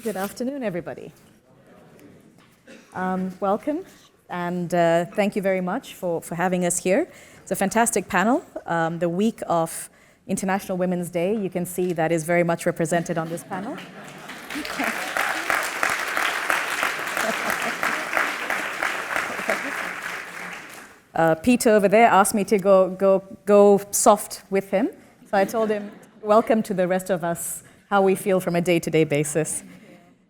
Good afternoon, everybody. Welcome, and thank you very much for having us here. It's a fantastic panel. The week of International Women's Day, you can see that is very much represented on this panel. Peter over there asked me to go soft with him, so I told him, welcome to the rest of us, how we feel from a day-to-day basis.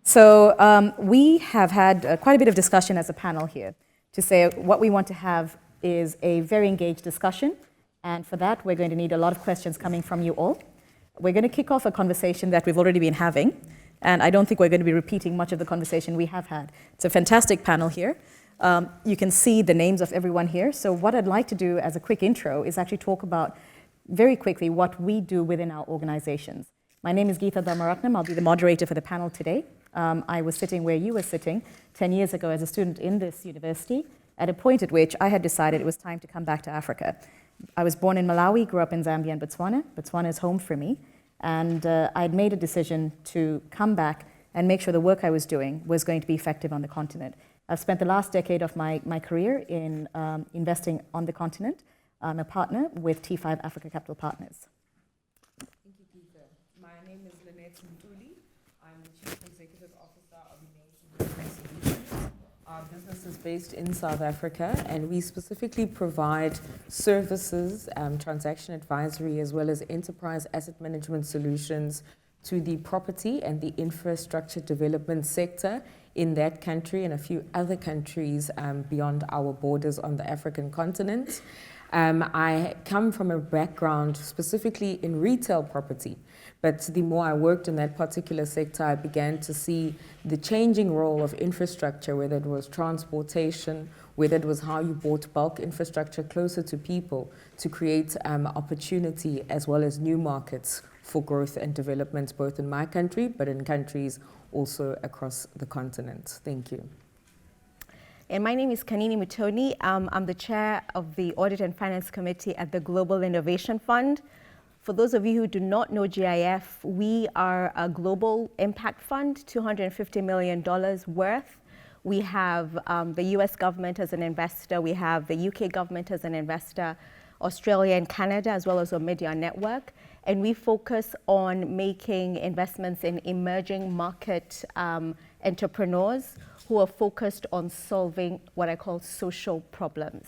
So we have had quite a bit of discussion as a panel here to say what we want to have is a very engaged discussion, and for that we're going to need a lot of questions coming from you all. We're going to kick off a conversation that we've already been having, and I don't think we're going to be repeating much of the conversation we have had. It's a fantastic panel here. You can see the names of everyone here, so what I'd like to do as a quick intro is actually talk about very quickly what we do within our organizations. My name is Geetha Tharmaratnam. I'll be the moderator for the panel today. I was sitting where you were sitting 10 years ago as a student in this university, at a point at which I had decided it was time to come back to Africa. I was born in Malawi, grew up in Zambia and Botswana. Botswana is home for me. And I had made a decision to come back and make sure the work I was doing was going to be effective on the continent. I've spent the last decade of my career in investing on the continent. I'm a partner with T5 Africa Capital Partners. Thank you, Geetha. My name is Lynette Ntuli. I'm the Chief Executive Officer of Innate. Our business is based in South Africa, and we specifically provide services, transaction advisory, as well as enterprise asset management solutions to the property and the infrastructure development sector in that country and a few other countries beyond our borders on the African continent. I come from a background specifically in retail property, but the more I worked in that particular sector, I began to see the changing role of infrastructure, whether it was transportation, whether it was how you brought bulk infrastructure closer to people to create opportunity as well as new markets for growth and development, both in my country, but in countries also across the continent. Thank you. And my name is Kanini Mutooni. I'm the chair of the Audit and Finance Committee at the Global Innovation Fund. For those of you who do not know GIF, we are a global impact fund, $250 million worth. We have the US government as an investor, we have the UK government as an investor, Australia and Canada, as well as our media network. And we focus on making investments in emerging market entrepreneurs who are focused on solving what I call social problems.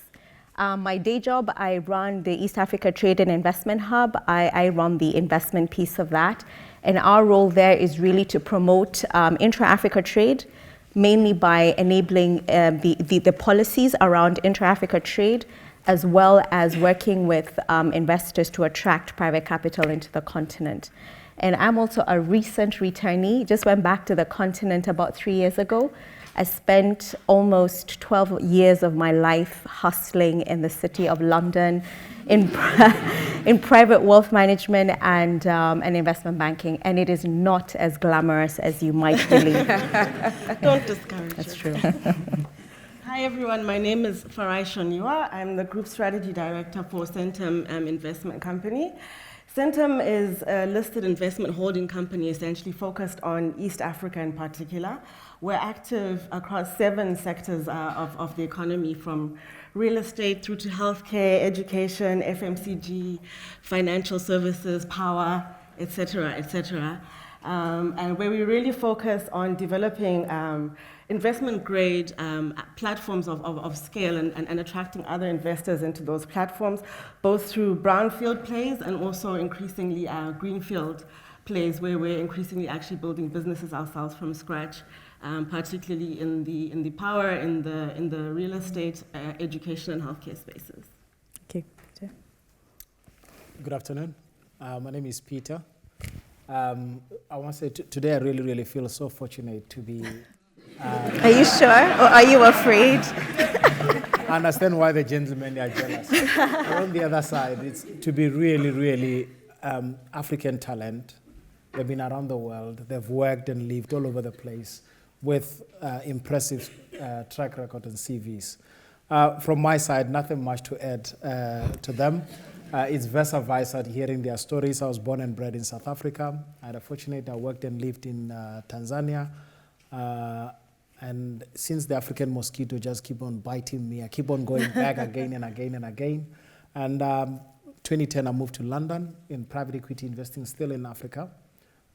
My day job, I run the East Africa Trade and Investment Hub. I run the investment piece of that. And our role there is really to promote intra-Africa trade, mainly by enabling the policies around intra-Africa trade, as well as working with investors to attract private capital into the continent. And I'm also a recent returnee, just went back to the continent about 3 years ago. I spent almost 12 years of my life hustling in the city of London in private wealth management and investment banking, and it is not as glamorous as you might believe. Don't discourage That's it. true. Hi everyone, my name is Farai Shonhiwa. I'm the Group Strategy Director for Centum Investment Company. Centum is a listed investment holding company essentially focused on East Africa in particular. We're active across 7 sectors of the economy, from real estate through to healthcare, education, FMCG, financial services, power, etc., etc. And where we really focus on developing investment-grade platforms of scale and attracting other investors into those platforms, both through brownfield plays and also increasingly greenfield plays, where we're increasingly actually building businesses ourselves from scratch, particularly in the power, in the real estate, education, and healthcare spaces. Okay, Peter. Good afternoon. My name is Peter. I want to say today I really feel so fortunate to be. Are you sure, or are you afraid? I understand why the gentlemen are jealous. On the other side, it's to be really African talent. They've been around the world. They've worked and lived all over the place with impressive track record and CVs. From my side, nothing much to add to them. It's versa versa, hearing their stories. I was born and bred in South Africa. I had a fortunate, I worked and lived in Tanzania. And since the African mosquito just keep on biting me, I keep on going back again and again and again. And 2010, I moved to London in private equity investing, still in Africa.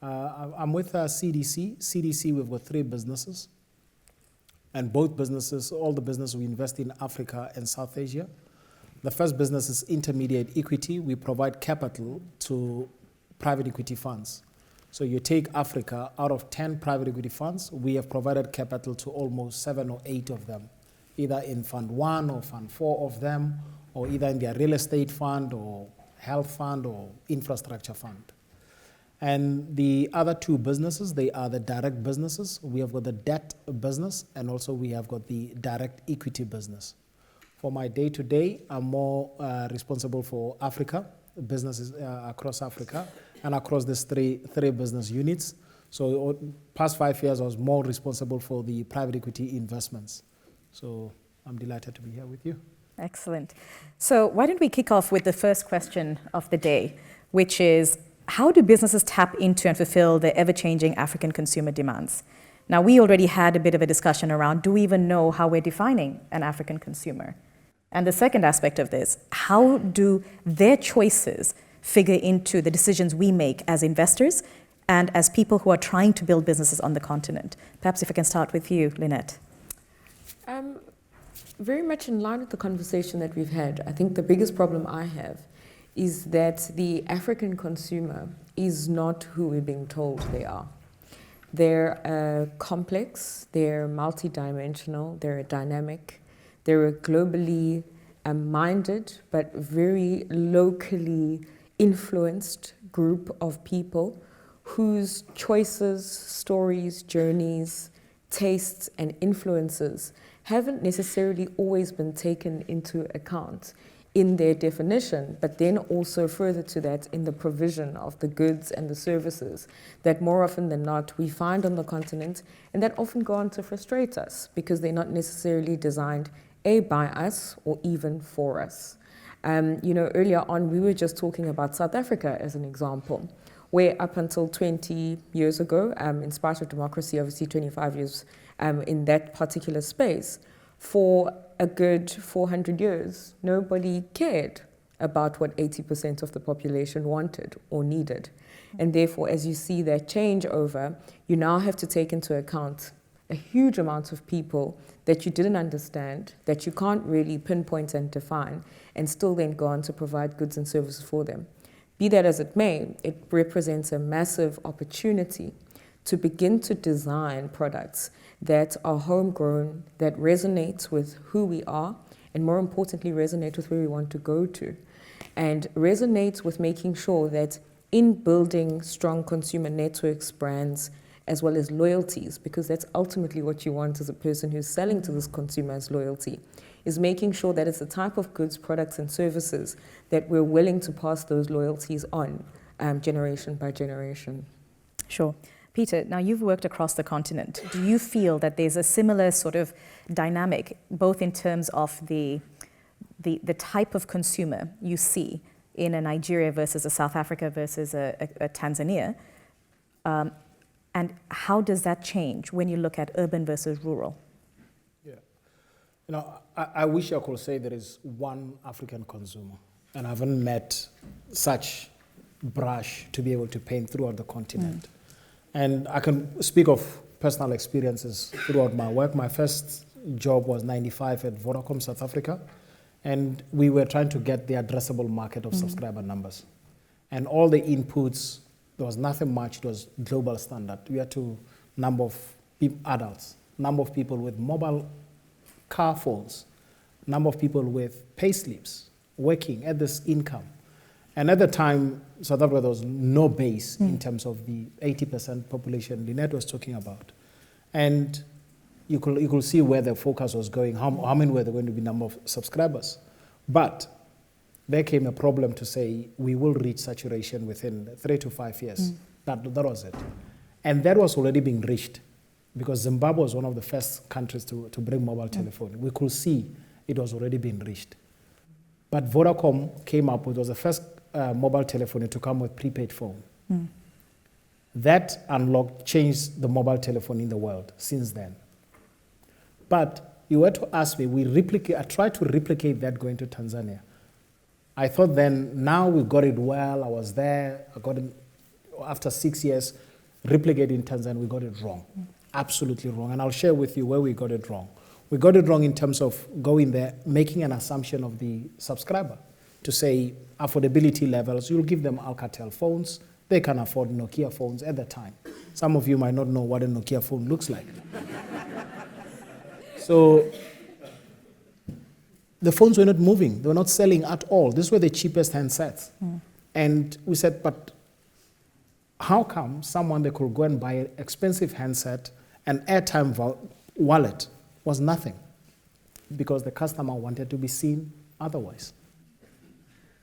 I'm with CDC. CDC, we've got 3 businesses. And both businesses, all the businesses we invest in Africa and South Asia. The first business is intermediate equity. We provide capital to private equity funds. So you take Africa, out of 10 private equity funds, we have provided capital to almost 7 or 8 of them, either in Fund 1 or Fund 4 of them, or either in their real estate fund or health fund or infrastructure fund. And the other 2 businesses, they are the direct businesses. We have got the debt business, and also we have got the direct equity business. For my day-to-day, I'm more responsible for Africa, businesses across Africa, and across these three business units. So past 5 years, I was more responsible for the private equity investments. So I'm delighted to be here with you. Excellent. So why don't we kick off with the first question of the day, which is, how do businesses tap into and fulfill the ever-changing African consumer demands? Now, we already had a bit of a discussion around, do we even know how we're defining an African consumer? And the second aspect of this, how do their choices figure into the decisions we make as investors and as people who are trying to build businesses on the continent? Perhaps if I can start with you, Lynette. Very much in line with the conversation that we've had, I think the biggest problem I have is that the African consumer is not who we're being told they are. They're complex, they're multidimensional, they're dynamic, they're a globally minded but very locally influenced group of people whose choices, stories, journeys, tastes, and influences haven't necessarily always been taken into account in their definition, but then also further to that in the provision of the goods and the services that more often than not we find on the continent, and that often go on to frustrate us because they're not necessarily designed by us or even for us. Earlier on we were just talking about South Africa as an example, where up until 20 years ago, in spite of democracy, obviously 25 years in that particular space, for a good 400 years, nobody cared about what 80% of the population wanted or needed. And therefore, as you see that change over, you now have to take into account a huge amount of people that you didn't understand, that you can't really pinpoint and define, and still then go on to provide goods and services for them. Be that as it may, it represents a massive opportunity to begin to design products that are homegrown, that resonate with who we are, and more importantly, resonate with where we want to go to. And resonate with making sure that in building strong consumer networks, brands, as well as loyalties, because that's ultimately what you want as a person who's selling to this consumer as loyalty, is making sure that it's the type of goods, products, and services that we're willing to pass those loyalties on generation by generation. Sure. Peter, now you've worked across the continent. Do you feel that there's a similar sort of dynamic, both in terms of the type of consumer you see in a Nigeria versus a South Africa versus a Tanzania? And how does that change when you look at urban versus rural? Yeah. I wish I could say there is one African consumer, and I haven't met such brush to be able to paint throughout the continent. And I can speak of personal experiences throughout my work. My first job was 95 at Vodacom, South Africa, and we were trying to get the addressable market of subscriber numbers. And all the inputs, there was nothing much, it was global standard. We had to number of adults, number of people with mobile car phones, number of people with pay slips, working at this income. And at the time, South Africa, there was no base in terms of the 80% population Lynette was talking about. And you could see where the focus was going, how many were there going to be number of subscribers. But there came a problem to say, we will reach saturation within 3 to 5 years. That was it. And that was already being reached because Zimbabwe was one of the first countries to bring mobile telephony. We could see it was already being reached. But Vodacom came up with, was the first mobile telephony to come with prepaid phone. That unlocked, changed the mobile telephone in the world since then. But you were to ask me, I tried to replicate that going to Tanzania. I thought then, now we got it well, I was there, I got it, after 6 years, replicate in Tanzania, we got it wrong. Absolutely wrong. And I'll share with you where we got it wrong. We got it wrong in terms of going there, making an assumption of the subscriber to say affordability levels, you'll give them Alcatel phones, they can afford Nokia phones at the time. Some of you might not know what a Nokia phone looks like. So the phones were not moving, they were not selling at all. These were the cheapest handsets. And we said, but how come someone that could go and buy an expensive handset, an airtime wallet, was nothing? Because the customer wanted to be seen otherwise.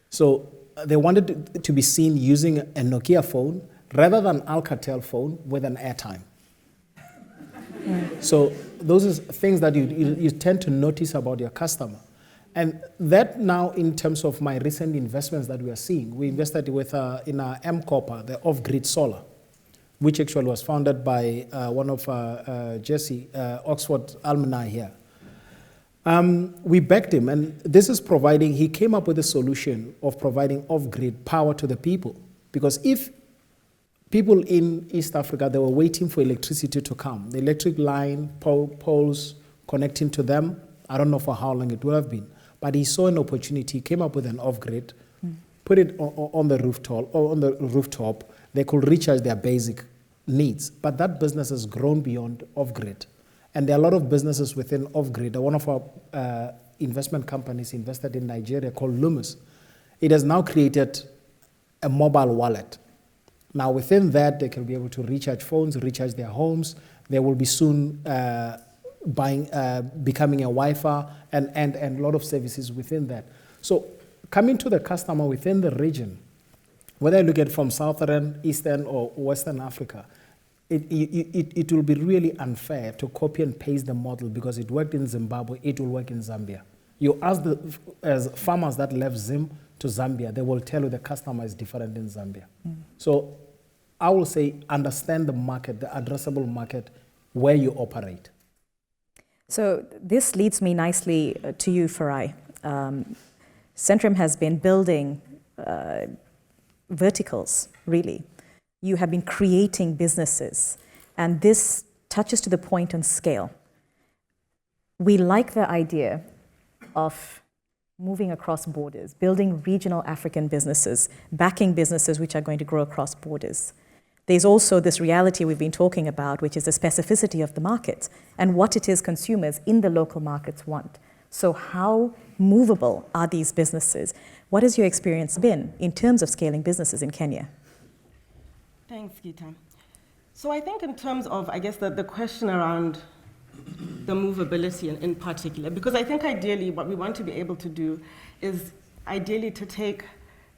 So they wanted to be seen using a Nokia phone rather than Alcatel phone with an airtime. So those are things that you tend to notice about your customer. And that now, in terms of my recent investments that we are seeing, we invested with in our M-Copper, the off-grid solar, which actually was founded by one of Jesse, Oxford alumni here. We backed him, and this is providing, he came up with a solution of providing off-grid power to the people. Because if people in East Africa, they were waiting for electricity to come, the electric line, poles connecting to them, I don't know for how long it would have been, but he saw an opportunity, he came up with an off-grid, put it on the rooftop, they could recharge their basic needs. But that business has grown beyond off-grid. And there are a lot of businesses within off-grid. One of our investment companies invested in Nigeria called Lumus. It has now created a mobile wallet. Now within that, they can be able to recharge phones, recharge their homes. They will be soon becoming a Wi-Fi and a lot of services within that. So coming to the customer within the region, whether you look at from Southern, Eastern, or Western Africa, it will be really unfair to copy and paste the model because it worked in Zimbabwe, it will work in Zambia. You ask as farmers that left Zim to Zambia, they will tell you the customer is different in Zambia. So I will say understand the market, the addressable market, where you operate. So this leads me nicely to you, Farai. Centum has been building verticals, really. You have been creating businesses, and this touches to the point on scale. We like the idea of moving across borders, building regional African businesses, backing businesses which are going to grow across borders. There's also this reality we've been talking about, which is the specificity of the market and what it is consumers in the local markets want. So how movable are these businesses? What has your experience been in terms of scaling businesses in Kenya? Thanks, Geetha. So I think in terms of, I guess, the question around the movability in particular, because I think ideally what we want to be able to do is ideally to take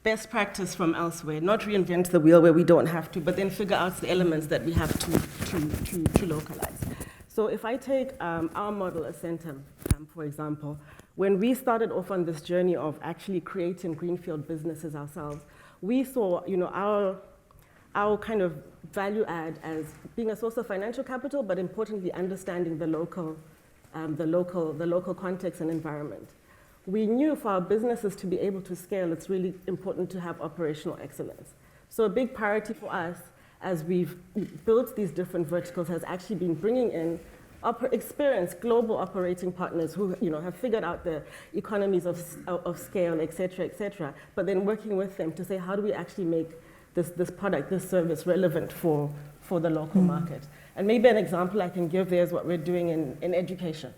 best practice from elsewhere, not reinvent the wheel where we don't have to, but then figure out the elements that we have to localize. So if I take our model as Centum, for example, when we started off on this journey of actually creating greenfield businesses ourselves, we saw, our kind of value add as being a source of financial capital, but importantly, understanding the local context and environment. We knew for our businesses to be able to scale, it's really important to have operational excellence. So a big priority for us as we've built these different verticals has actually been bringing in experienced global operating partners who have figured out the economies of scale, et cetera, but then working with them to say, how do we actually make this product, this service relevant for the local market? And maybe an example I can give there is what we're doing in education,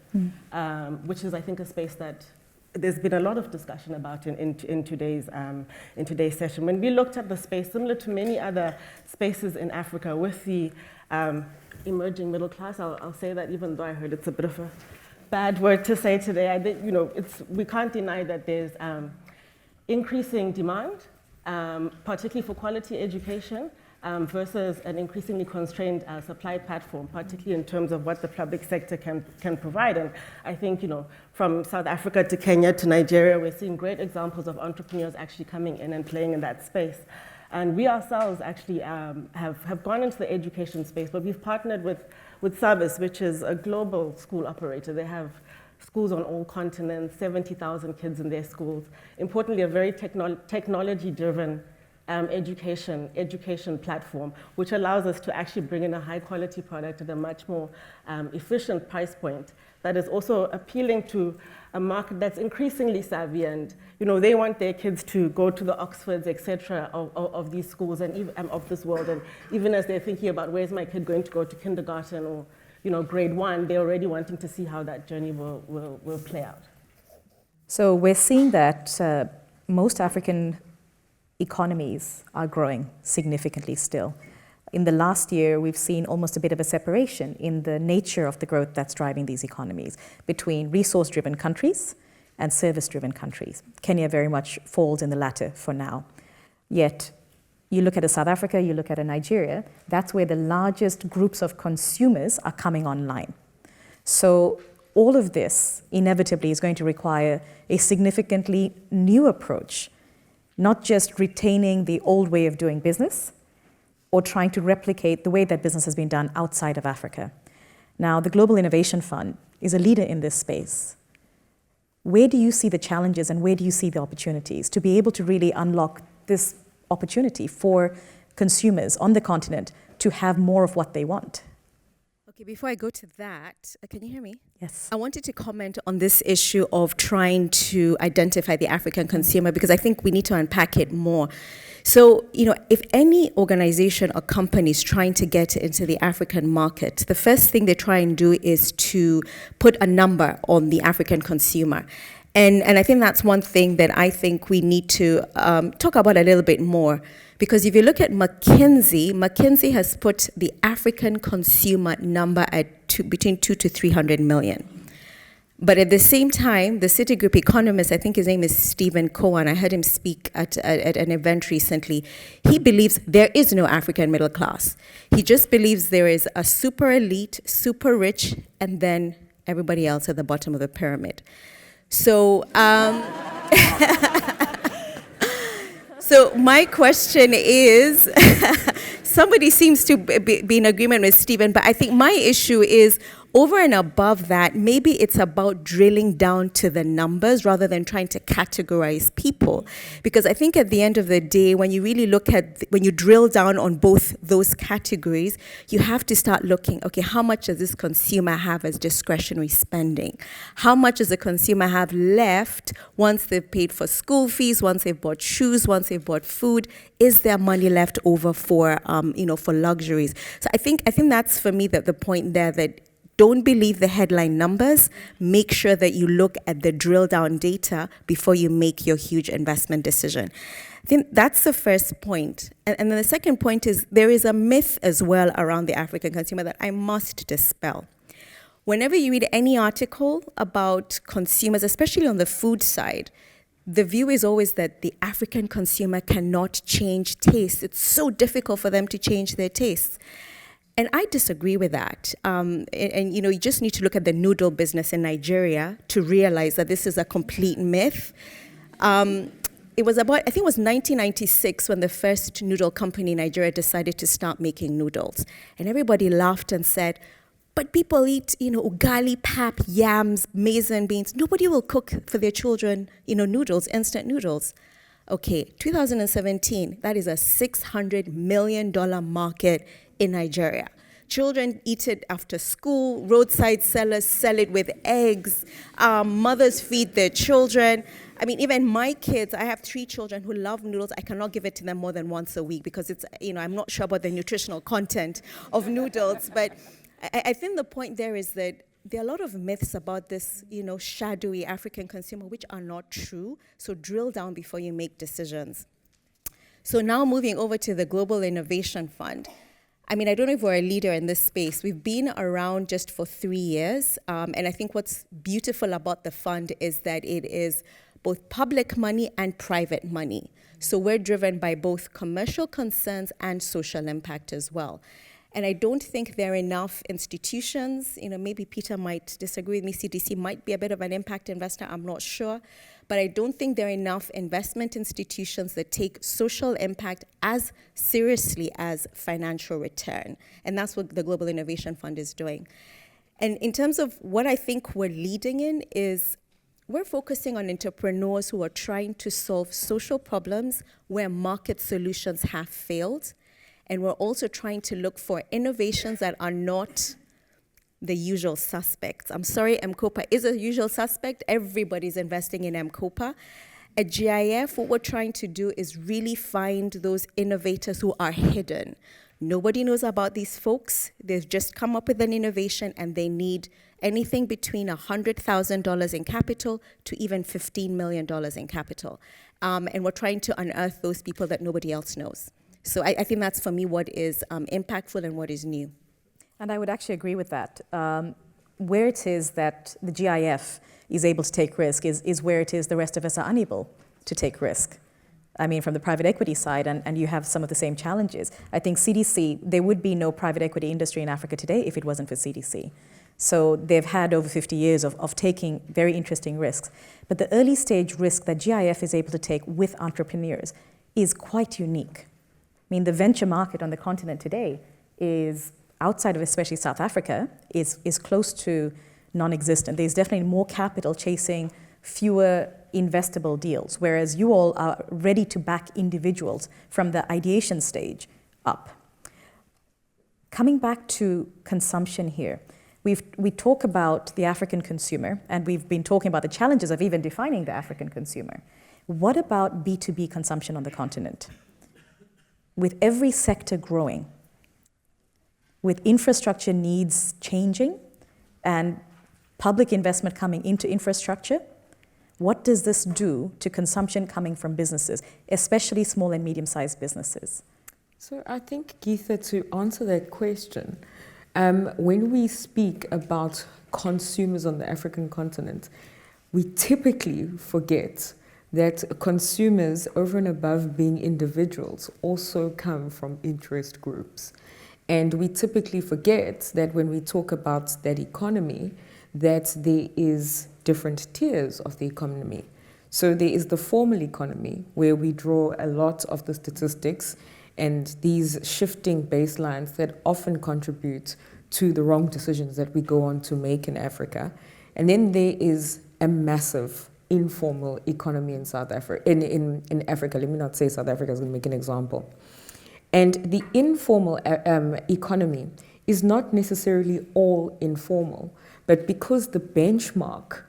which is, I think, a space that there's been a lot of discussion about in today's session. When we looked at the space, similar to many other spaces in Africa, with the emerging middle class, I'll say that even though I heard it's a bit of a bad word to say today, I think, we can't deny that there's increasing demand, particularly for quality education, versus an increasingly constrained supply platform, particularly in terms of what the public sector can provide. And I think, from South Africa to Kenya to Nigeria, we're seeing great examples of entrepreneurs actually coming in and playing in that space. And we ourselves actually have gone into the education space, but we've partnered with Sabis, which is a global school operator. They have schools on all continents, 70,000 kids in their schools. Importantly, a very technology-driven education platform, which allows us to actually bring in a high-quality product at a much more efficient price point that is also appealing to a market that's increasingly savvy, and they want their kids to go to the Oxfords, etc., of these schools and even of this world. And even as they're thinking about where's my kid going to go to kindergarten or grade 1, they're already wanting to see how that journey will play out. So we're seeing that most African economies are growing significantly still. In the last year, we've seen almost a bit of a separation in the nature of the growth that's driving these economies between resource-driven countries and service-driven countries. Kenya very much falls in the latter for now. Yet, you look at a South Africa, you look at a Nigeria, that's where the largest groups of consumers are coming online. So all of this inevitably is going to require a significantly new approach, not just retaining the old way of doing business, or trying to replicate the way that business has been done outside of Africa. Now, the Global Innovation Fund is a leader in this space. Where do you see the challenges and where do you see the opportunities to be able to really unlock this opportunity for consumers on the continent to have more of what they want? Okay, before I go to that, can you hear me? Yes. I wanted to comment on this issue of trying to identify the African consumer, because I think we need to unpack it more. So, if any organization or company is trying to get into the African market, the first thing they try and do is to put a number on the African consumer. And I think that's one thing that I think we need to talk about a little bit more. Because if you look at McKinsey has put the African consumer number at between 200 to 300 million. But at the same time, the Citigroup economist, I think his name is Stephen Cohen, I heard him speak at an event recently. He believes there is no African middle class. He just believes there is a super elite, super rich, and then everybody else at the bottom of the pyramid. So, so my question is, somebody seems to be in agreement with Stephen, but I think my issue is, over and above that, maybe it's about drilling down to the numbers rather than trying to categorize people. Because I think at the end of the day, when you really look at, when you drill down on both those categories, you have to start looking, okay, how much does this consumer have as discretionary spending? How much does the consumer have left once they've paid for school fees, once they've bought shoes, once they've bought food? Is there money left over for, for luxuries? So I think that's for me the point there, that don't believe the headline numbers. Make sure that you look at the drill down data before you make your huge investment decision. I think that's the first point. And then the second point is there is a myth as well around the African consumer that I must dispel. Whenever you read any article about consumers, especially on the food side, the view is always that the African consumer cannot change tastes. It's so difficult for them to change their tastes. And I disagree with that. And you just need to look at the noodle business in Nigeria to realize that this is a complete myth. It was about, I think it was 1996 when the first noodle company in Nigeria decided to start making noodles. And everybody laughed and said, but people eat, ugali, pap, yams, maize and beans. Nobody will cook for their children, noodles, instant noodles. Okay, 2017, that is a $600 million market in Nigeria. Children eat it after school, roadside sellers sell it with eggs, mothers feed their children. I mean, even my kids, I have 3 children who love noodles. I cannot give it to them more than once a week because it's, I'm not sure about the nutritional content of noodles. But I think the point there is that there are a lot of myths about this, shadowy African consumer, which are not true. So drill down before you make decisions. So now moving over to the Global Innovation Fund. I mean, I don't know if we're a leader in this space. We've been around just for 3 years. And I think what's beautiful about the fund is that it is both public money and private money. So we're driven by both commercial concerns and social impact as well. And I don't think there are enough institutions, maybe Peter might disagree with me, CDC might be a bit of an impact investor, I'm not sure, but I don't think there are enough investment institutions that take social impact as seriously as financial return. And that's what the Global Innovation Fund is doing. And in terms of what I think we're leading in is we're focusing on entrepreneurs who are trying to solve social problems where market solutions have failed. And we're also trying to look for innovations that are not the usual suspects. I'm sorry, M-KOPA is a usual suspect. Everybody's investing in M-KOPA. At GIF, what we're trying to do is really find those innovators who are hidden. Nobody knows about these folks. They've just come up with an innovation and they need anything between $100,000 in capital to even $15 million in capital. And we're trying to unearth those people that nobody else knows. So I think that's, for me, what is impactful and what is new. And I would actually agree with that. Where it is that the GIF is able to take risk is where it is the rest of us are unable to take risk. I mean, from the private equity side, and you have some of the same challenges. I think CDC, there would be no private equity industry in Africa today if it wasn't for CDC. So they've had over 50 years of taking very interesting risks. But the early stage risk that GIF is able to take with entrepreneurs is quite unique. I mean, the venture market on the continent today is, outside of especially South Africa, is close to non-existent. There's definitely more capital chasing fewer investable deals, whereas you all are ready to back individuals from the ideation stage up. Coming back to consumption here, we talk about the African consumer, and we've been talking about the challenges of even defining the African consumer. What about B2B consumption on the continent? With every sector growing, with infrastructure needs changing, and public investment coming into infrastructure, what does this do to consumption coming from businesses, especially small and medium-sized businesses? So I think, Geetha, to answer that question, when we speak about consumers on the African continent, we typically forget that consumers, over and above being individuals, also come from interest groups. And we typically forget that when we talk about that economy, that there is different tiers of the economy. So there is the formal economy, where we draw a lot of the statistics and these shifting baselines that often contribute to the wrong decisions that we go on to make in Africa. And then there is a massive informal economy in South Africa, in Africa. Let me not say South Africa, I was going to make an example. And the informal economy is not necessarily all informal, but because the benchmark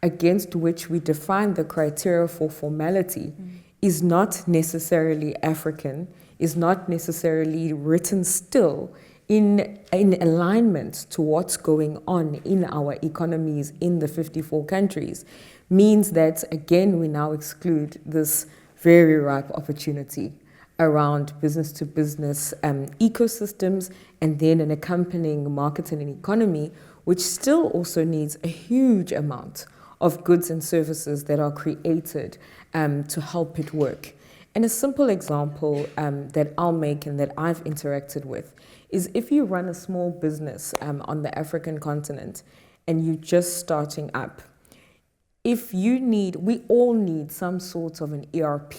against which we define the criteria for formality is not necessarily African, is not necessarily written still in alignment to what's going on in our economies in the 54 countries, means that, again, we now exclude this very ripe opportunity around business-to-business ecosystems, and then an accompanying market and an economy, which still also needs a huge amount of goods and services that are created to help it work. And a simple example that I'll make and that I've interacted with is if you run a small business on the African continent and you're just starting up, we all need some sort of an ERP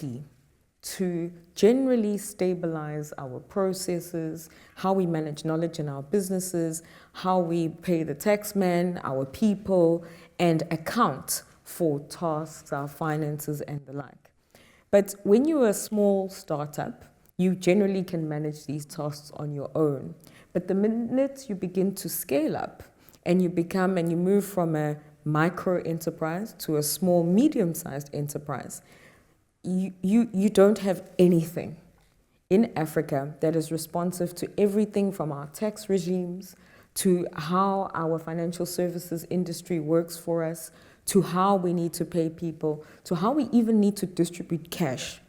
to generally stabilize our processes, how we manage knowledge in our businesses, how we pay the taxman, our people, and account for tasks, our finances, and the like. But when you're a small startup, you generally can manage these tasks on your own. But the minute you begin to scale up and you move from a micro enterprise to a small, medium-sized enterprise, you don't have anything in Africa that is responsive to everything from our tax regimes, to how our financial services industry works for us, to how we need to pay people, to how we even need to distribute cash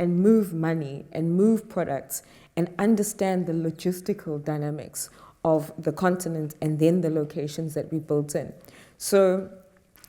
and move money and move products and understand the logistical dynamics of the continent and then the locations that we built in. So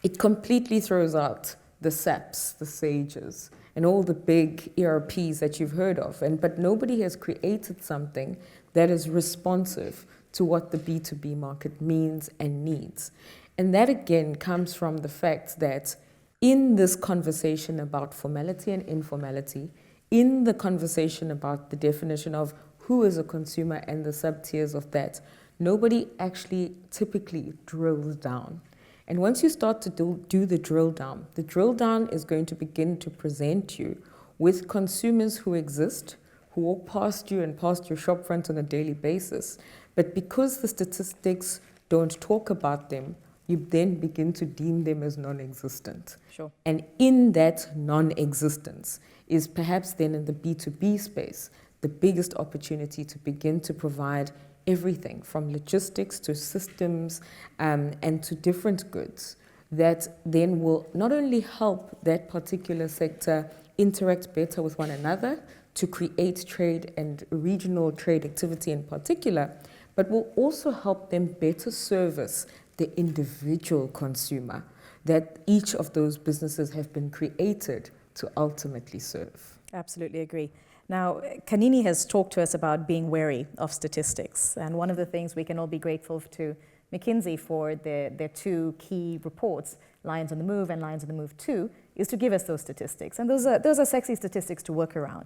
it completely throws out the SAPs, the SAGEs, and all the big ERPs that you've heard of. But nobody has created something that is responsive to what the B2B market means and needs. And that again comes from the fact that in this conversation about formality and informality, in the conversation about the definition of who is a consumer and the sub-tiers of that, nobody actually typically drills down. And once you start to do the drill down is going to begin to present you with consumers who exist, who walk past you and past your shop front on a daily basis. But because the statistics don't talk about them, you then begin to deem them as non-existent. Sure. And in that non-existence is perhaps then in the B2B space, the biggest opportunity to begin to provide everything from logistics to systems and to different goods that then will not only help that particular sector interact better with one another to create trade and regional trade activity in particular, but will also help them better service the individual consumer that each of those businesses have been created to ultimately serve. Absolutely agree. Now, Kanini has talked to us about being wary of statistics. And one of the things we can all be grateful to McKinsey for their two key reports, Lions on the Move and Lions on the Move 2, is to give us those statistics. And those are sexy statistics to work around.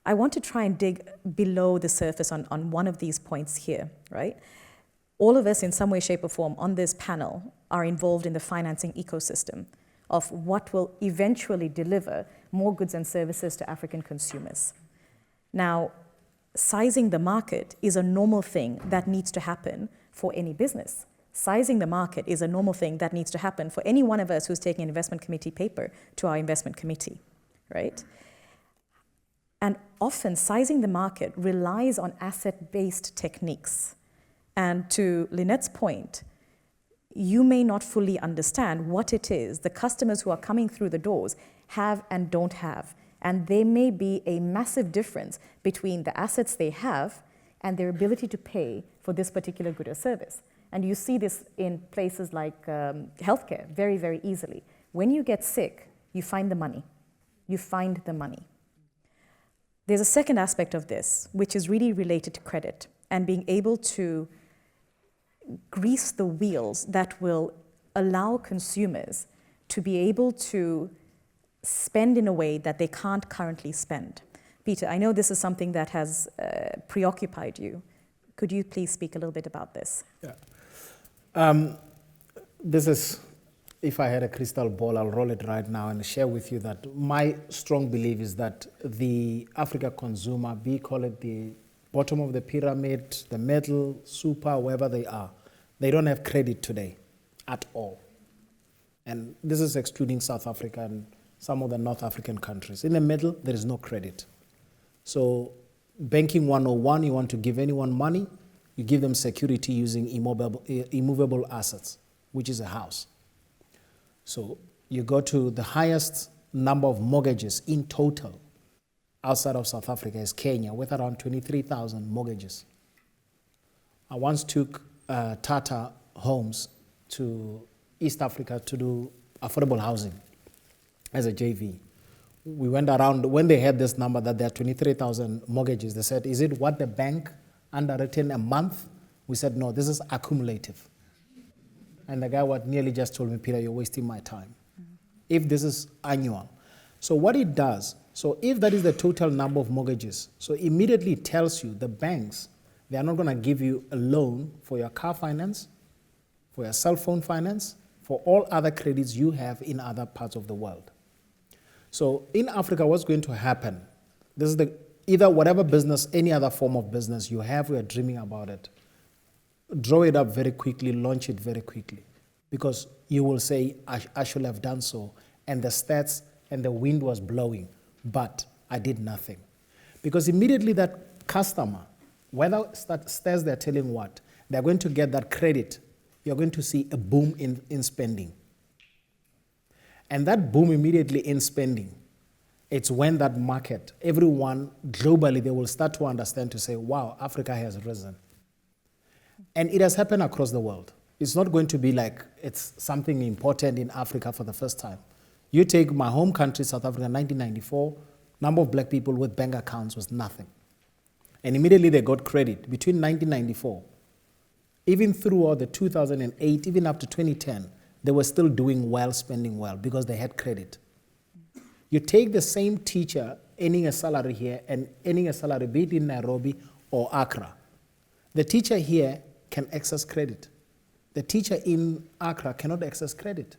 I want to try and dig below the surface on one of these points here, right? All of us in some way, shape or form on this panel are involved in the financing ecosystem of what will eventually deliver more goods and services to African consumers. Now, sizing the market is a normal thing that needs to happen for any business. Sizing the market is a normal thing that needs to happen for any one of us who's taking an investment committee paper to our investment committee, right? And often sizing the market relies on asset-based techniques. And to Lynette's point, you may not fully understand what it is the customers who are coming through the doors have and don't have. And there may be a massive difference between the assets they have and their ability to pay for this particular good or service. And you see this in places like healthcare very, very easily. When you get sick, you find the money. You find the money. There's a second aspect of this, which is really related to credit and being able to grease the wheels that will allow consumers to be able to spend in a way that they can't currently spend. Peter, I know this is something that has preoccupied you. Could you please speak a little bit about this? Yeah. This is, if I had a crystal ball, I'll roll it right now and share with you that my strong belief is that the Africa consumer, call it the bottom of the pyramid, the middle, super, wherever they are, they don't have credit today at all. And this is excluding South Africa and some of the North African countries. In the middle, there is no credit. So banking 101, you want to give anyone money, you give them security using immovable assets, which is a house. So you go to the highest number of mortgages in total outside of South Africa is Kenya, with around 23,000 mortgages. I once took Tata Homes to East Africa to do affordable housing as a JV. We went around, when they had this number that there are 23,000 mortgages, they said, is it what the bank underwritten a month? We said, no, this is accumulative. And the guy nearly just told me, Peter, you're wasting my time. If this is annual. So what it does, so if that is the total number of mortgages, so immediately it tells you the banks, they are not going to give you a loan for your car finance, for your cell phone finance, for all other credits you have in other parts of the world. So in Africa, what's going to happen? This is either whatever business, any other form of business you have, we are dreaming about it. Draw it up very quickly, launch it very quickly. Because you will say, I should have done so. And the stats and the wind was blowing, but I did nothing. Because immediately that customer, whether stats they're telling what, they're going to get that credit. You're going to see a boom in spending. And that boom immediately in spending, it's when that market, everyone globally, they will start to understand to say, wow, Africa has risen. And it has happened across the world. It's not going to be like it's something important in Africa for the first time. You take my home country, South Africa, 1994, number of black people with bank accounts was nothing. And immediately they got credit. Between 1994, even throughout the 2008, even up to 2010, they were still doing well, spending well, because they had credit. You take the same teacher earning a salary here and earning a salary, be it in Nairobi or Accra. The teacher here can access credit. The teacher in Accra cannot access credit,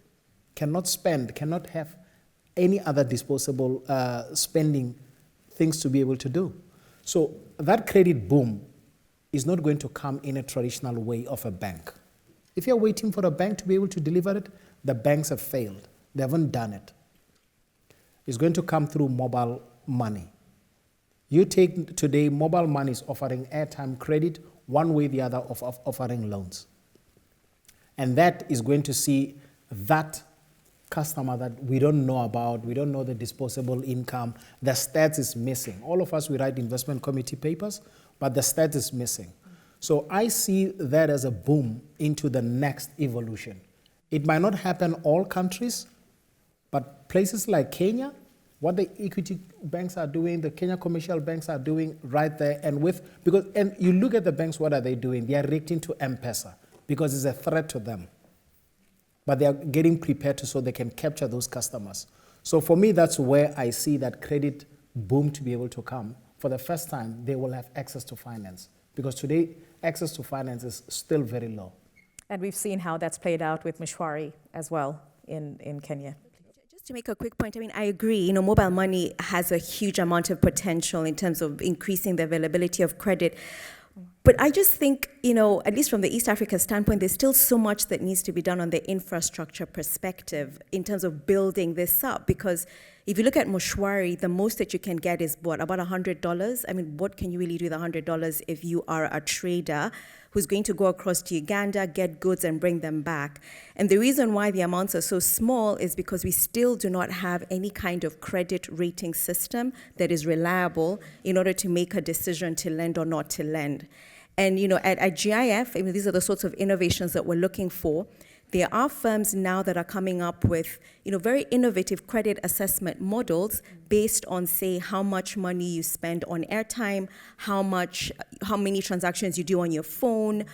cannot spend, cannot have any other disposable spending things to be able to do. So that credit boom is not going to come in a traditional way of a bank. If you're waiting for a bank to be able to deliver it, the banks have failed. They haven't done it. It's going to come through mobile money. You take today, mobile money is offering airtime credit, one way or the other of offering loans. And that is going to see that customer that we don't know about, we don't know the disposable income, the stats is missing. All of us, we write investment committee papers, but the stats is missing. So I see that as a boom into the next evolution. It might not happen all countries, but places like Kenya, what the equity banks are doing, the Kenya commercial banks are doing right there, and you look at the banks, what are they doing? They are reacting to M-Pesa because it's a threat to them. But they are getting prepared so they can capture those customers. So for me, that's where I see that credit boom to be able to come. For the first time, they will have access to finance. Because today, access to finance is still very low. And we've seen how that's played out with Mshwari as well in Kenya. Just to make a quick point, I mean, I agree, mobile money has a huge amount of potential in terms of increasing the availability of credit. But I just think, at least from the East Africa standpoint, there's still so much that needs to be done on the infrastructure perspective in terms of building this up. Because if you look at Mshwari, the most that you can get is what, about $100? I mean, what can you really do with $100 if you are a trader who's going to go across to Uganda, get goods and bring them back? And the reason why the amounts are so small is because we still do not have any kind of credit rating system that is reliable in order to make a decision to lend or not to lend. And at GIF, I mean, these are the sorts of innovations that we're looking for. There are firms now that are coming up with, very innovative credit assessment models based on, say, how much money you spend on airtime, how many transactions you do on your phone,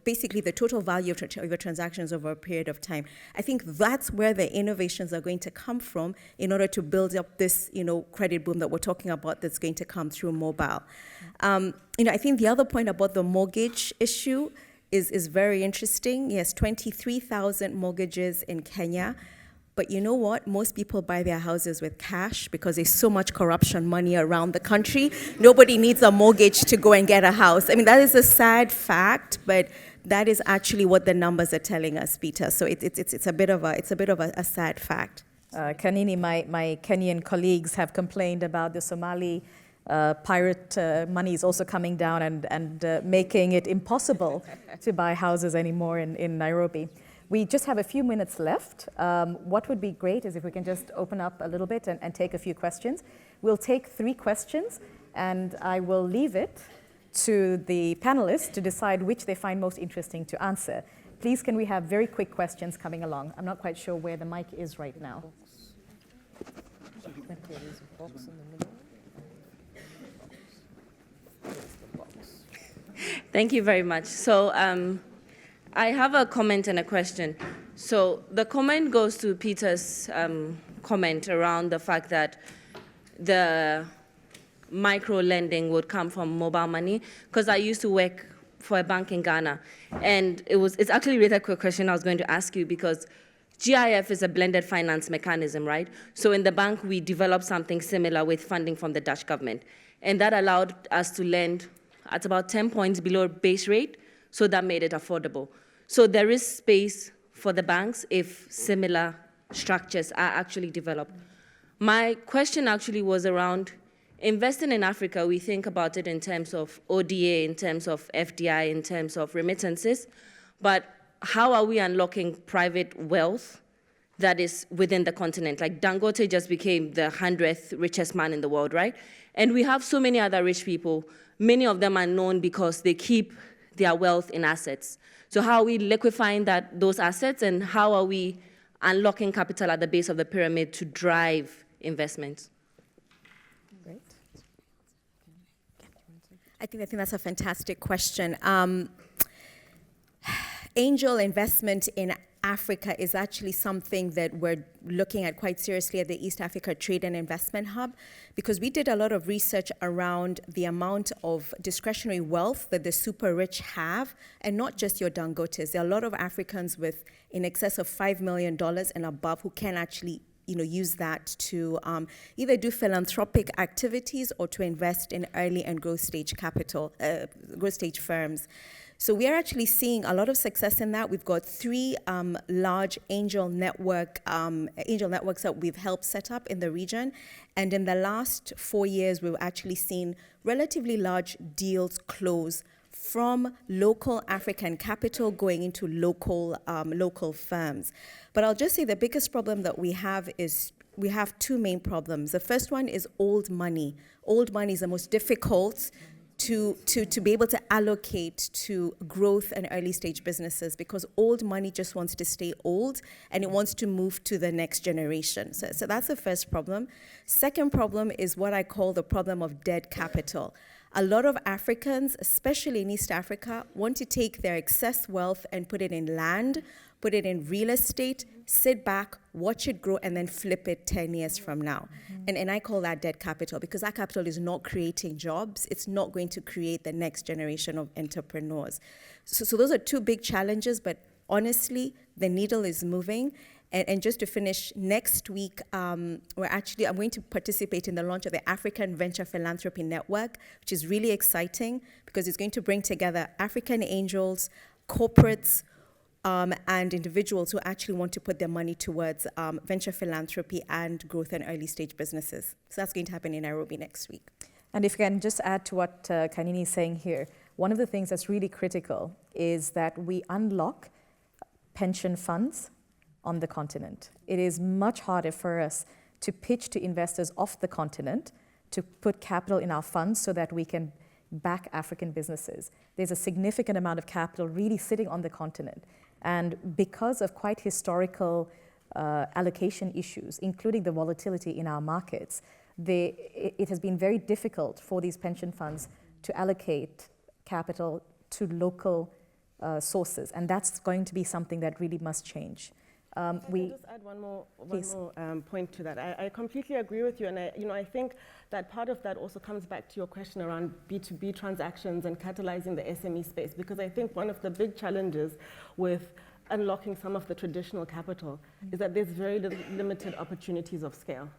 basically the total value of your transactions over a period of time. I think that's where the innovations are going to come from in order to build up this, credit boom that we're talking about that's going to come through mobile. I think the other point about the mortgage issue is very interesting. Yes, 23,000 mortgages in Kenya. But you know what? Most people buy their houses with cash because there's so much corruption money around the country. Nobody needs a mortgage to go and get a house. I mean, that is a sad fact, but that is actually what the numbers are telling us, Peter. So it's a bit of a sad fact. Kanini, my Kenyan colleagues have complained about the Somali pirate money is also coming down and making it impossible to buy houses anymore in Nairobi. We just have a few minutes left. What would be great is if we can just open up a little bit and take a few questions. We'll take 3 questions, and I will leave it to the panelists to decide which they find most interesting to answer. Please, can we have very quick questions coming along? I'm not quite sure where the mic is right now. Thank you very much. So I have a comment and a question. So the comment goes to Peter's comment around the fact that the micro lending would come from mobile money, because I used to work for a bank in Ghana, and it's actually a really quick question I was going to ask you, because GIF is a blended finance mechanism, right? So in the bank, we developed something similar with funding from the Dutch government, and that allowed us to lend at about 10 points below base rate, so that made it affordable. So there is space for the banks if similar structures are actually developed. My question actually was around investing in Africa. We think about it in terms of ODA, in terms of FDI, in terms of remittances, but how are we unlocking private wealth that is within the continent? Like Dangote just became the 100th richest man in the world, right? And we have so many other rich people. Many of them are known because they keep their wealth in assets. So how are we liquefying those assets, and how are we unlocking capital at the base of the pyramid to drive investment? Great. I think that's a fantastic question. Angel investment in Africa is actually something that we're looking at quite seriously at the East Africa Trade and Investment Hub, because we did a lot of research around the amount of discretionary wealth that the super rich have, and not just your Dangotes. There are a lot of Africans with in excess of $5 million and above who can actually use that to either do philanthropic activities or to invest in early and growth stage firms. So we are actually seeing a lot of success in that. We've got 3 large angel networks that we've helped set up in the region. And in the last 4 years, we've actually seen relatively large deals close from local African capital going into local firms. But I'll just say the biggest problem that we have is we have 2 main problems. The first one is old money. Old money is the most difficult to be able to allocate to growth and early stage businesses, because old money just wants to stay old and it wants to move to the next generation. So that's the first problem. Second problem is what I call the problem of dead capital. A lot of Africans, especially in East Africa, want to take their excess wealth and put it in land, put it in real estate, sit back, watch it grow, and then flip it 10 years from now. And I call that dead capital, because that capital is not creating jobs. It's not going to create the next generation of entrepreneurs. So those are 2 big challenges, but honestly, the needle is moving. And just to finish, next week, I'm going to participate in the launch of the African Venture Philanthropy Network, which is really exciting because it's going to bring together African angels, corporates, and individuals who actually want to put their money towards venture philanthropy and growth and early stage businesses. So that's going to happen in Nairobi next week. And if you can just add to what Kanini is saying here, one of the things that's really critical is that we unlock pension funds on the continent. It is much harder for us to pitch to investors off the continent to put capital in our funds so that we can back African businesses. There's a significant amount of capital really sitting on the continent. And because of quite historical allocation issues, including the volatility in our markets, it has been very difficult for these pension funds to allocate capital to local sources. And that's going to be something that really must change. Can I just add one more point to that? I completely agree with you, and I think that part of that also comes back to your question around B2B transactions and catalyzing the SME space, because I think one of the big challenges with unlocking some of the traditional capital is that there's very limited opportunities of scale,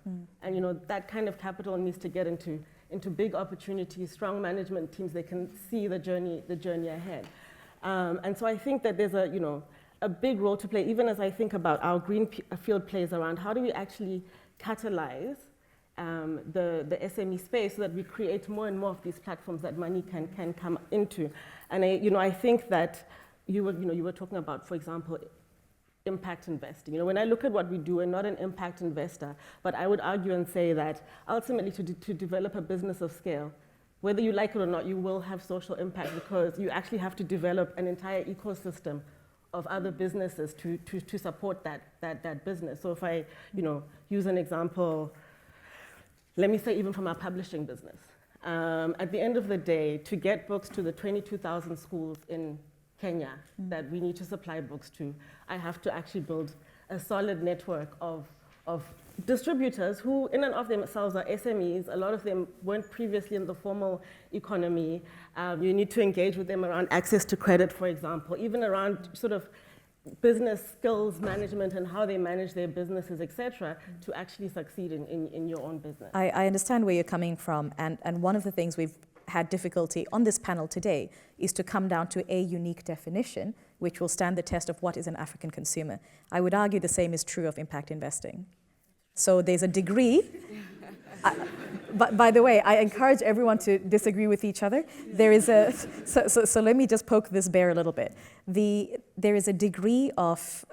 and that kind of capital needs to get into big opportunities, strong management teams. They can see the journey ahead, and so I think that there's a big role to play, even as I think about our greenfield plays around how do we actually catalyze the SME space so that we create more and more of these platforms that money can come into. And I think that you were talking about, for example, impact investing. When I look at what we do, we're not an impact investor, but I would argue and say that ultimately to develop a business of scale, whether you like it or not, you will have social impact, because you actually have to develop an entire ecosystem of other businesses to support that business. So if I use an example, let me say even from our publishing business. At the end of the day, to get books to the 22,000 schools in Kenya that we need to supply books to, I have to actually build a solid network of distributors who in and of themselves are SMEs. A lot of them weren't previously in the formal economy. You need to engage with them around access to credit, for example, even around sort of business skills management and how they manage their businesses, et cetera, to actually succeed in your own business. I understand where you're coming from, and one of the things we've had difficulty on this panel today is to come down to a unique definition which will stand the test of what is an African consumer. I would argue the same is true of impact investing. So there's a degree. But by the way, I encourage everyone to disagree with each other. There is so let me just poke this bear a little bit. There is a degree of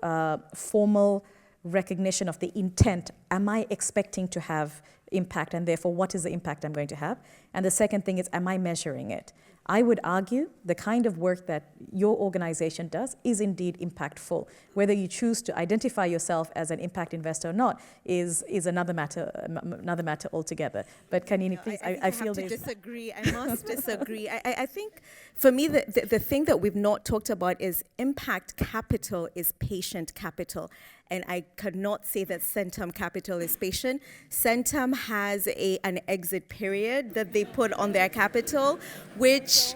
formal recognition of the intent. Am I expecting to have impact, and therefore what is the impact I'm going to have? And the second thing is, am I measuring it? I would argue the kind of work that your organization does is indeed impactful. Whether you choose to identify yourself as an impact investor or not is another matter altogether. But Kanini, please, I feel I disagree. I must disagree. I think for me the thing that we've not talked about is impact capital is patient capital. And I cannot say that Centum capital is patient. Centum has an exit period that they put on their capital, which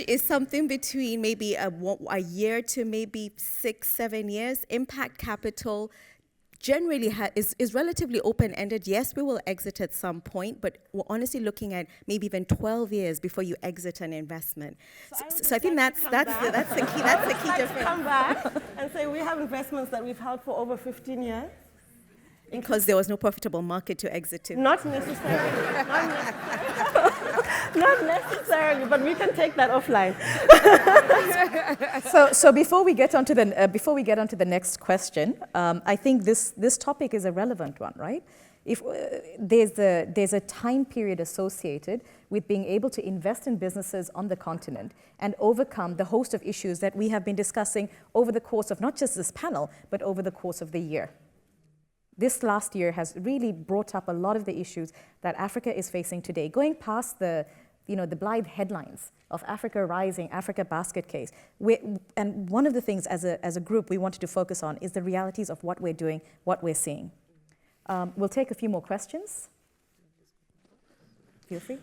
is something between maybe a year to maybe 6-7 years. Impact capital generally is relatively open-ended. Yes, we will exit at some point, but we're honestly looking at maybe even 12 years before you exit an investment. So I think that's the key difference. Come back and say we have investments that we've held for over 15 years. Because there was no profitable market to exit to. Not necessarily. Not necessarily, but we can take that offline. So before we get onto the next question, I think this topic is a relevant one, right? If there's a time period associated with being able to invest in businesses on the continent and overcome the host of issues that we have been discussing over the course of not just this panel, but over the course of the year. This last year has really brought up a lot of the issues that Africa is facing today, going past the blithe headlines of Africa Rising, Africa Basket Case. And one of the things as a group we wanted to focus on is the realities of what we're doing, what we're seeing. We'll take a few more questions. Feel free.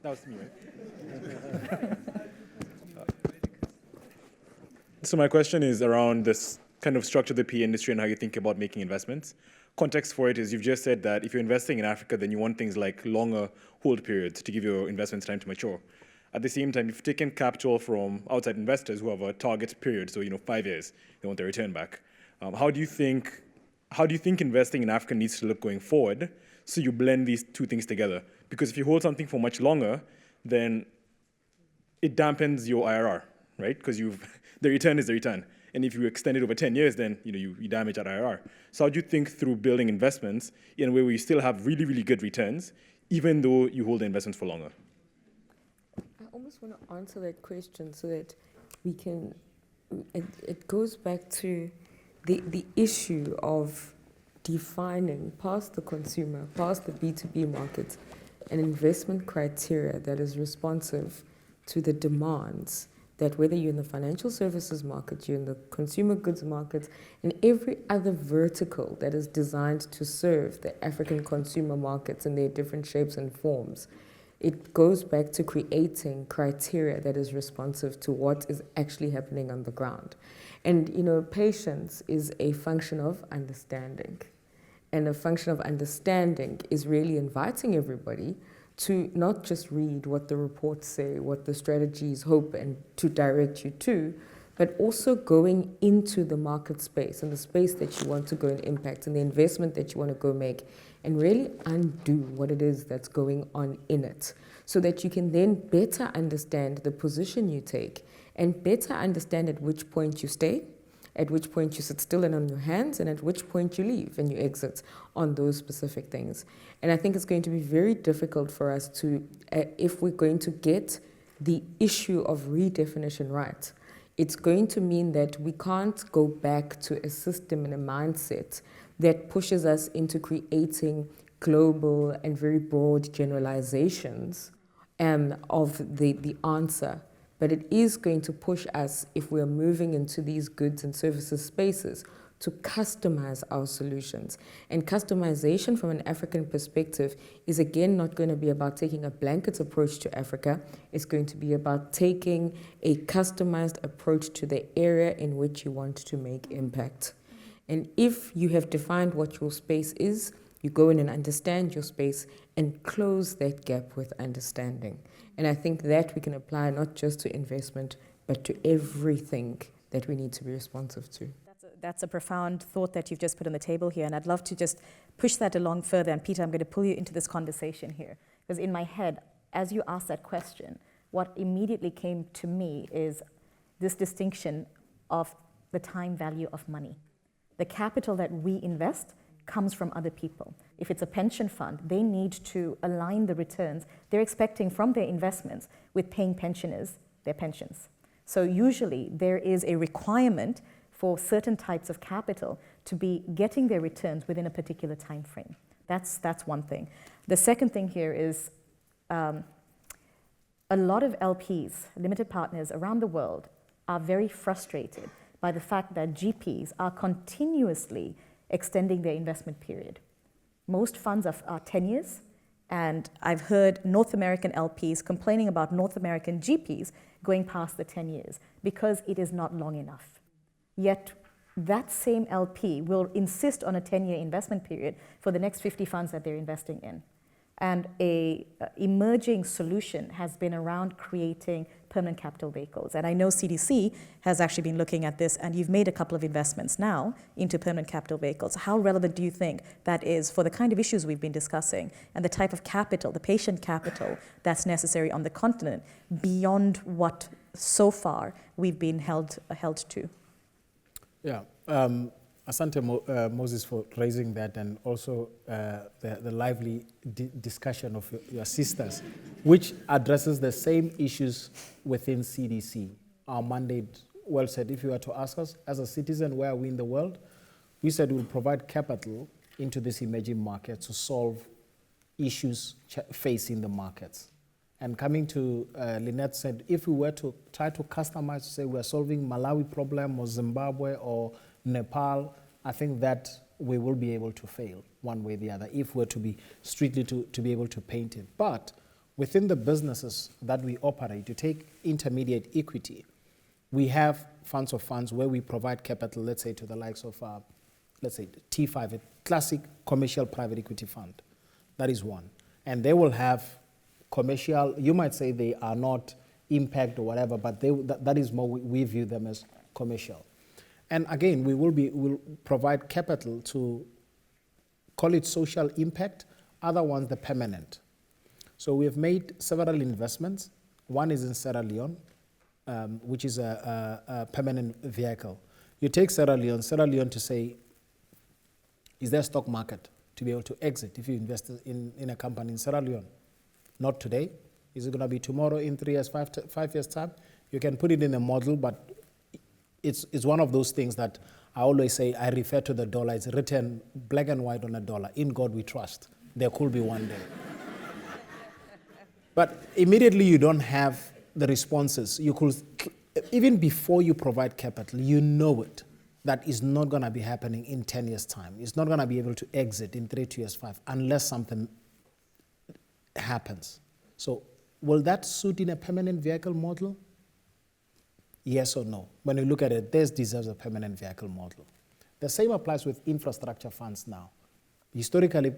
That was me, right? So my question is around this kind of structure of the PE industry and how you think about making investments. Context for it is you've just said that if you're investing in Africa, then you want things like longer hold periods to give your investments time to mature. At the same time, if you've taken capital from outside investors who have a target period, so 5 years, they want their return back. How do you think investing in Africa needs to look going forward so you blend these two things together? Because if you hold something for much longer, then it dampens your IRR, right? Because the return is the return. And if you extend it over 10 years, then you damage that IRR. So how do you think through building investments in a way where you still have really, really good returns, even though you hold the investments for longer? I almost want to answer that question so that we can, it goes back to the issue of defining past the consumer, past the B2B market, an investment criteria that is responsive to the demands that whether you're in the financial services market, you're in the consumer goods market, and every other vertical that is designed to serve the African consumer markets in their different shapes and forms, it goes back to creating criteria that is responsive to what is actually happening on the ground. And, patience is a function of understanding. And a function of understanding is really inviting everybody to not just read what the reports say, what the strategies hope and to direct you to, but also going into the market space and the space that you want to go and impact and the investment that you want to go make and really undo what it is that's going on in it so that you can then better understand the position you take and better understand at which point you stay, at which point you sit still and on your hands, and at which point you leave and you exit on those specific things. And I think it's going to be very difficult for us to, if we're going to get the issue of redefinition right, it's going to mean that we can't go back to a system and a mindset that pushes us into creating global and very broad generalizations of the answer. But it is going to push us, if we're moving into these goods and services spaces, to customize our solutions. And customization from an African perspective is again not going to be about taking a blanket approach to Africa. It's going to be about taking a customized approach to the area in which you want to make impact. And if you have defined what your space is, you go in and understand your space and close that gap with understanding. And I think that we can apply not just to investment, but to everything that we need to be responsive to. That's a profound thought that you've just put on the table here, and I'd love to just push that along further. And Peter, I'm going to pull you into this conversation here, because in my head, as you asked that question, what immediately came to me is this distinction of the time value of money. The capital that we invest comes from other people. If it's a pension fund, they need to align the returns they're expecting from their investments with paying pensioners their pensions. So usually there is a requirement for certain types of capital to be getting their returns within a particular time frame. That's one thing. The second thing here is a lot of LPs, limited partners around the world, are very frustrated by the fact that GPs are continuously extending their investment period. Most funds are 10 years, and I've heard North American LPs complaining about North American GPs going past the 10 years because it is not long enough. Yet that same LP will insist on a 10-year investment period for the next 50 funds that they're investing in. And a emerging solution has been around creating permanent capital vehicles. And I know CDC has actually been looking at this, and you've made a couple of investments now into permanent capital vehicles. How relevant do you think that is for the kind of issues we've been discussing and the type of capital, the patient capital that's necessary on the continent beyond what so far we've been held to? Yeah. Asante Moses for raising that, and also the lively discussion of your sisters, which addresses the same issues within CDC. Our mandate, well said, if you were to ask us, as a citizen, where are we in the world? We said we'll provide capital into this emerging market to solve issues facing the markets. And coming to Lynette said, if we were to try to customize, to say we're solving Malawi problem or Zimbabwe or Nepal, I think that we will be able to fail one way or the other if we're to be strictly to be able to paint it. But within the businesses that we operate, to take intermediate equity, we have funds of funds where we provide capital, let's say to the likes of, let's say T5, a classic commercial private equity fund. That is one. And they will have commercial, you might say they are not impact or whatever, but that is more, we view them as commercial. And again, we'll provide capital to call it social impact, other ones the permanent. So we have made several investments. One is in Sierra Leone, which is a permanent vehicle. You take Sierra Leone to say, is there a stock market to be able to exit if you invest in a company in Sierra Leone? Not today. Is it going to be tomorrow, in 3 years, 5 years' time? You can put it in a model, but it's one of those things that I always say, I refer to the dollar. It's written black and white on a dollar. In God we trust. There could be one day. But immediately you don't have the responses. You could, even before you provide capital, you know it, that is not going to be happening in 10 years' time. It's not going to be able to exit in 3 years, 5, unless something happens. So will that suit in a permanent vehicle model? Yes or no? When you look at it, this deserves a permanent vehicle model. The same applies with infrastructure funds now. Historically,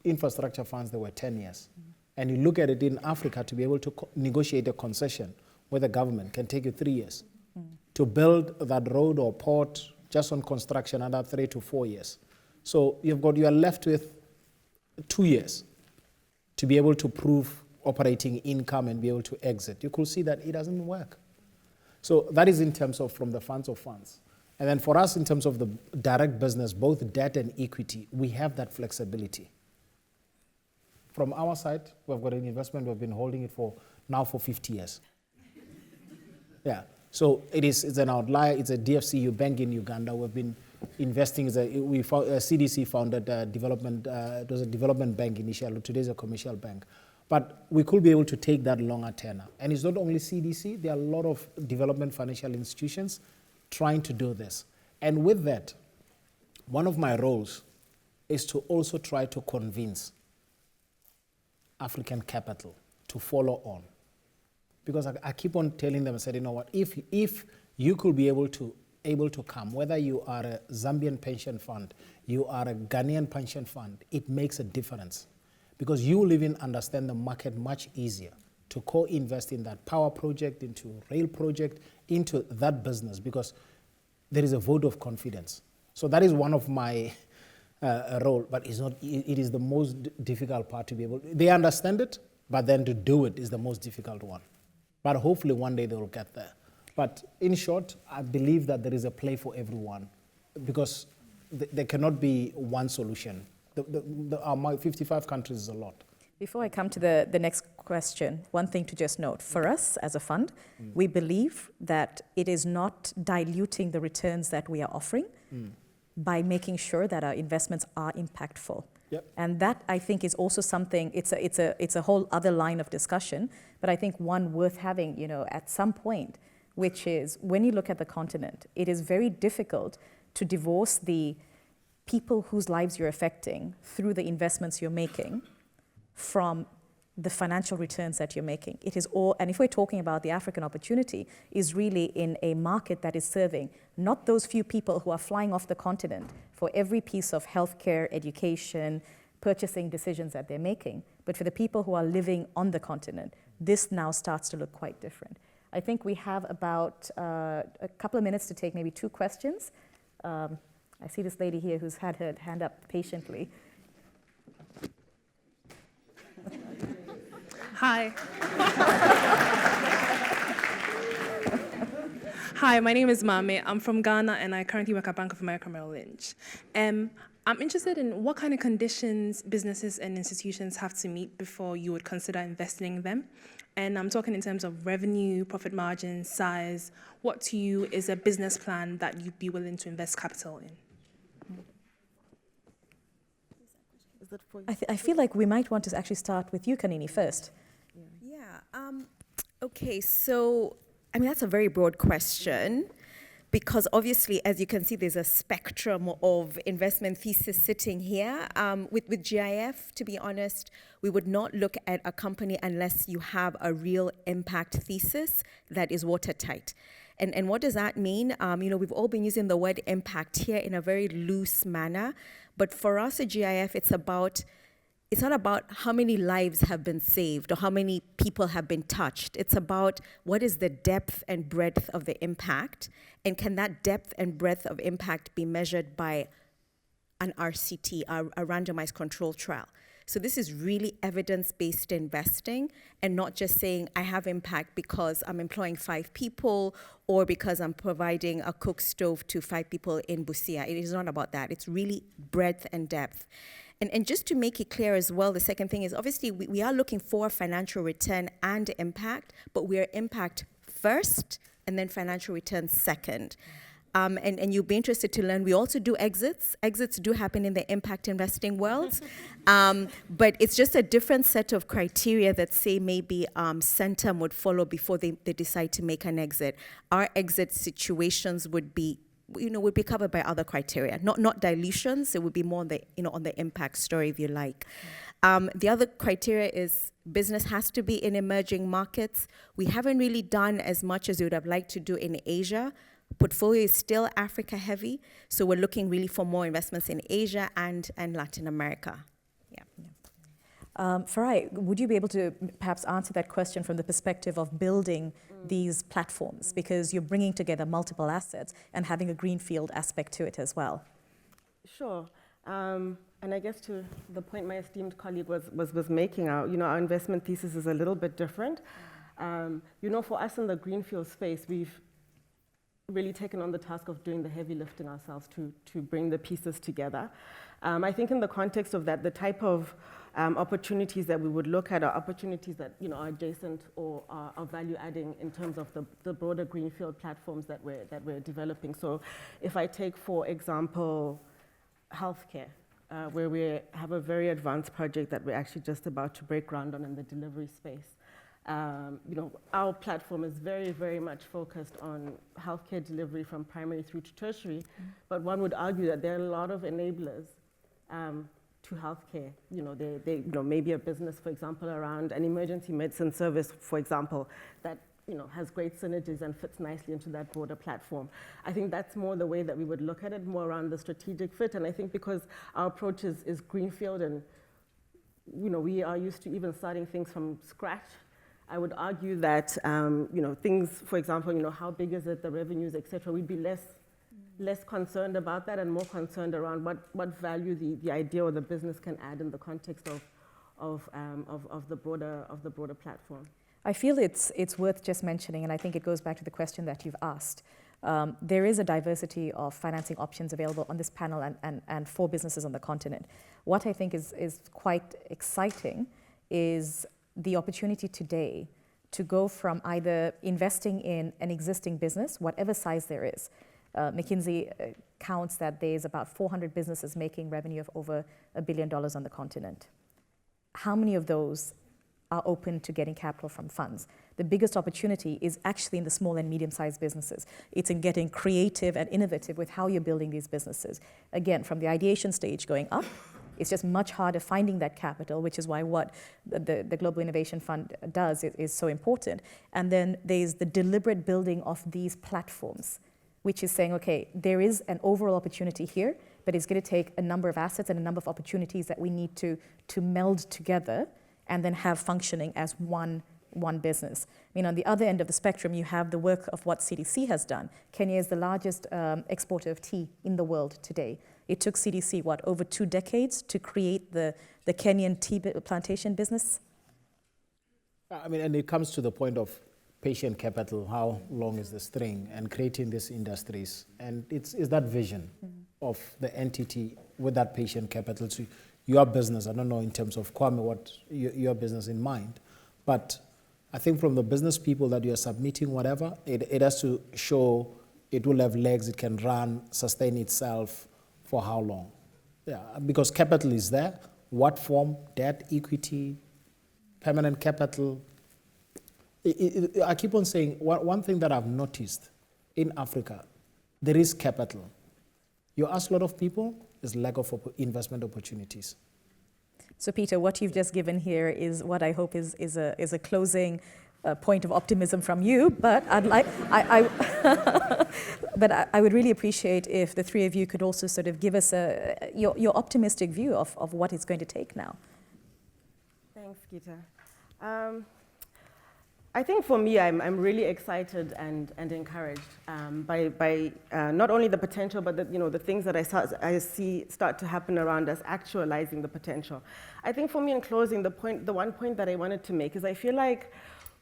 infrastructure funds, they were 10 years. Mm-hmm. And you look at it in Africa, to be able to negotiate a concession with the government can take you 3 years. Mm-hmm. To build that road or port just on construction, another 3 to 4 years. So you are left with 2 years to be able to prove operating income and be able to exit. You could see that it doesn't work. So that is in terms of from the funds of funds. And then for us, in terms of the direct business, both debt and equity, we have that flexibility. From our side, we've got an investment, we've been holding it for 50 years. Yeah, so it's an outlier, it's a DFCU bank in Uganda. We've been investing, CDC founded development, it was a development bank initially, today is a commercial bank. But we could be able to take that longer tenor. And it's not only CDC, there are a lot of development financial institutions trying to do this. And with that, one of my roles is to also try to convince African capital to follow on. Because I keep on telling them, I said, you know what, if you could be able to come, whether you are a Zambian pension fund, you are a Ghanaian pension fund, it makes a difference. Because you will even understand the market much easier to co-invest in that power project, into rail project, into that business, because there is a vote of confidence. So that is one of my role, but it is the most difficult part to be able, they understand it, but then to do it is the most difficult one. But hopefully one day they will get there. But in short, I believe that there is a play for everyone, because there cannot be one solution. Our 55 countries is a lot. Before I come to the next question, one thing to just note. For us as a fund, we believe that it is not diluting the returns that we are offering by making sure that our investments are impactful. Yep. And that, I think, is also something, it's a whole other line of discussion, but I think one worth having, at some point, which is when you look at the continent, it is very difficult to divorce the people whose lives you're affecting through the investments you're making from the financial returns that you're making. It is all, and if we're talking about the African opportunity, is really in a market that is serving not those few people who are flying off the continent for every piece of healthcare, education, purchasing decisions that they're making, but for the people who are living on the continent. This now starts to look quite different. I think we have about a couple of minutes to take maybe 2 questions. I see this lady here who's had her hand up patiently. Hi. Hi, my name is Mame. I'm from Ghana and I currently work at Bank of America Merrill Lynch. I'm interested in what kind of conditions businesses and institutions have to meet before you would consider investing in them. And I'm talking in terms of revenue, profit margin, size. What to you is a business plan that you'd be willing to invest capital in? I feel like we might want to actually start with you, Kanini, first. Okay, so, that's a very broad question because obviously, as you can see, there's a spectrum of investment thesis sitting here. With GIF, to be honest, we would not look at a company unless you have a real impact thesis that is watertight. And what does that mean? We've all been using the word impact here in a very loose manner, but for us at GIF, it's not about how many lives have been saved or how many people have been touched. It's about what is the depth and breadth of the impact, and can that depth and breadth of impact be measured by an RCT, a randomized control trial. So this is really evidence-based investing and not just saying I have impact because I'm employing 5 people or because I'm providing a cook stove to 5 people in Busia. It is not about that. It's really breadth and depth. And just to make it clear as well, the second thing is obviously we are looking for financial return and impact, but we are impact first and then financial return second. And you'll be interested to learn, we also do exits. Exits do happen in the impact investing world, but it's just a different set of criteria that say maybe Centum would follow before they decide to make an exit. Our exit situations would be covered by other criteria, not dilutions. It would be more on the impact story, if you like. The other criteria is business has to be in emerging markets. We haven't really done as much as we would have liked to do in Asia. Portfolio is still Africa heavy, so we're looking really for more investments in Asia and Latin America. Farai, would you be able to perhaps answer that question from the perspective of building these platforms? Because you're bringing together multiple assets and having a greenfield aspect to it as well. Sure. And I guess to the point my esteemed colleague was making, our investment thesis is a little bit different. For us in the greenfield space, we've really taken on the task of doing the heavy lifting ourselves to bring the pieces together. I think in the context of that, the type of opportunities that we would look at are opportunities that are adjacent or are value adding in terms of the broader greenfield platforms that we're developing. So if I take, for example, healthcare, where we have a very advanced project that we're actually just about to break ground on in the delivery space. Our platform is very, very much focused on healthcare delivery from primary through to tertiary, but one would argue that there are a lot of enablers to healthcare. They maybe a business, for example, around an emergency medicine service, for example, that has great synergies and fits nicely into that broader platform. I think that's more the way that we would look at it, more around the strategic fit. And I think because our approach is greenfield and we are used to even starting things from scratch, I would argue that things, for example, how big is it, the revenues, et cetera, we'd be less concerned about that and more concerned around what value the idea or the business can add in the context of the broader platform. I feel it's worth just mentioning, and I think it goes back to the question that you've asked. there is a diversity of financing options available on this panel and for businesses on the continent. What I think is quite exciting is the opportunity today to go from either investing in an existing business, whatever size there is. McKinsey counts that there's about 400 businesses making revenue of over $1 billion on the continent. How many of those are open to getting capital from funds? The biggest opportunity is actually in the small and medium-sized businesses. It's in getting creative and innovative with how you're building these businesses. Again, from the ideation stage going up, it's just much harder finding that capital, which is why what the Global Innovation Fund does is so important. And then there's the deliberate building of these platforms, which is saying, okay, there is an overall opportunity here, but it's going to take a number of assets and a number of opportunities that we need to meld together and then have functioning as one business. I mean, on the other end of the spectrum, you have the work of what CDC has done. Kenya is the largest exporter of tea in the world today. It took CDC, over 2 decades to create the Kenyan tea plantation business? I mean, and it comes to the point of patient capital, how long is the string, and creating these industries. And it's that vision of the entity with that patient capital to your business. I don't know in terms of Kwame what your business in mind, but I think from the business people that you are submitting whatever, it has to show it will have legs, it can run, sustain itself for how long? Yeah, because capital is there. What form? Debt, equity, permanent capital. I keep on saying, one thing that I've noticed in Africa, there is capital. You ask a lot of people, there's lack of investment opportunities. So Peter, what you've just given here is what I hope is a closing point of optimism from you, but but I would really appreciate if the three of you could also sort of give us your optimistic view of what it's going to take now. Thanks, Geetha. I think for me, I'm really excited and encouraged by not only the potential, but the things that I see start to happen around us, actualizing the potential. I think for me, in closing, the one point that I wanted to make is I feel like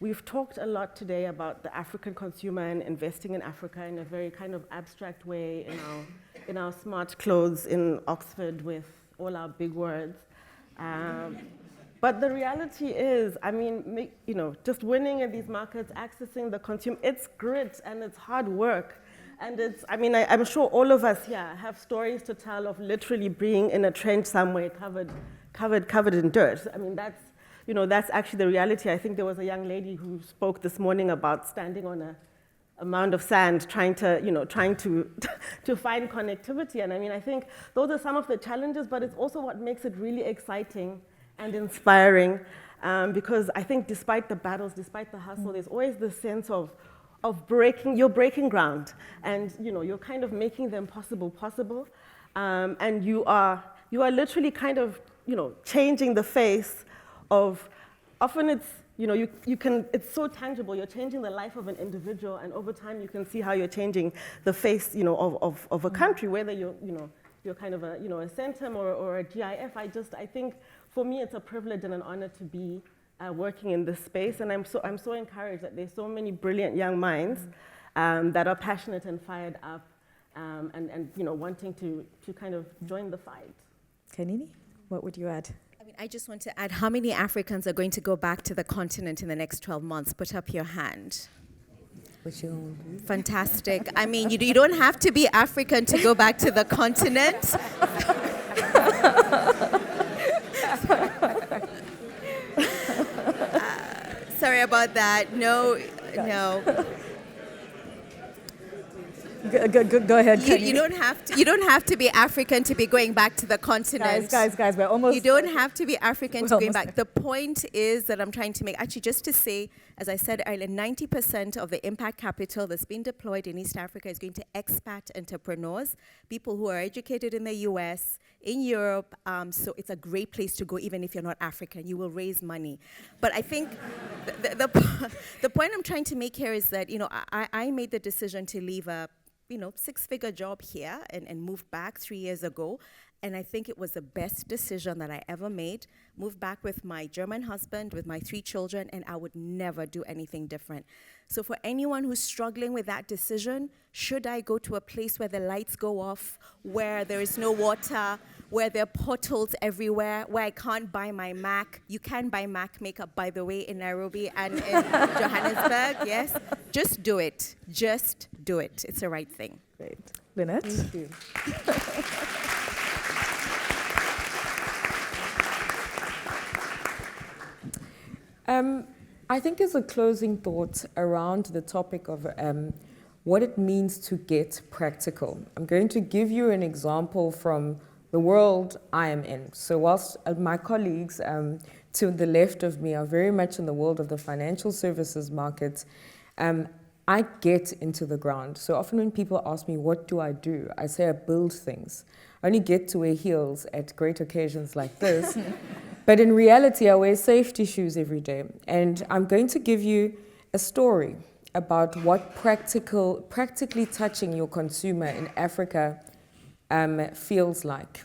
we've talked a lot today about the African consumer and investing in Africa in a very kind of abstract way in our smart clothes in Oxford with all our big words. But the reality is, I mean, just winning in these markets, accessing the consumer, it's grit and it's hard work. And I'm sure all of us here have stories to tell of literally being in a trench somewhere covered in dirt. I mean, that's actually the reality. I think there was a young lady who spoke this morning about standing on a mound of sand trying to find connectivity. And I think those are some of the challenges, but it's also what makes it really exciting and inspiring, because I think despite the battles, despite the hustle, there's always this sense of breaking ground, and you're kind of making the impossible possible, and you are literally kind of changing the face of. Often it's it's so tangible. You're changing the life of an individual, and over time you can see how you're changing the face of a country, whether you're kind of a Centum or a GIF. I think. For me, it's a privilege and an honor to be working in this space, and I'm so encouraged that there's so many brilliant young minds that are passionate and fired up, and wanting to kind of join the fight. Kanini, what would you add? I just want to add, how many Africans are going to go back to the continent in the next 12 months? Put up your hand. Fantastic. I mean, you don't have to be African to go back to the continent. Sorry about that. No. Go ahead. You don't have to be African to be going back to the continent. Guys, we're almost. You don't have to be African to going back. The point is that I'm trying to make, actually, just to say, as I said earlier, 90% of the impact capital that's been deployed in East Africa is going to expat entrepreneurs, people who are educated in the US, in Europe. So it's a great place to go, even if you're not African. You will raise money. But I think the point I'm trying to make here is that, I made the decision to leave a 6-figure job here and moved back 3 years ago. And I think it was the best decision that I ever made. Moved back with my German husband, with my 3 children, and I would never do anything different. So for anyone who's struggling with that decision, should I go to a place where the lights go off, where there is no water, where there are potholes everywhere, where I can't buy my MAC? You can buy MAC makeup, by the way, in Nairobi and in Johannesburg, yes? Just do it. Just do it. It's the right thing. Great. Lynette? Thank you. I think as a closing thought around the topic of what it means to get practical, I'm going to give you an example from the world I am in. So whilst my colleagues to the left of me are very much in the world of the financial services market, I get into the ground. So often when people ask me, what do? I say I build things. I only get to wear heels at great occasions like this. But in reality, I wear safety shoes every day. And I'm going to give you a story about what practically touching your consumer in Africa feels like.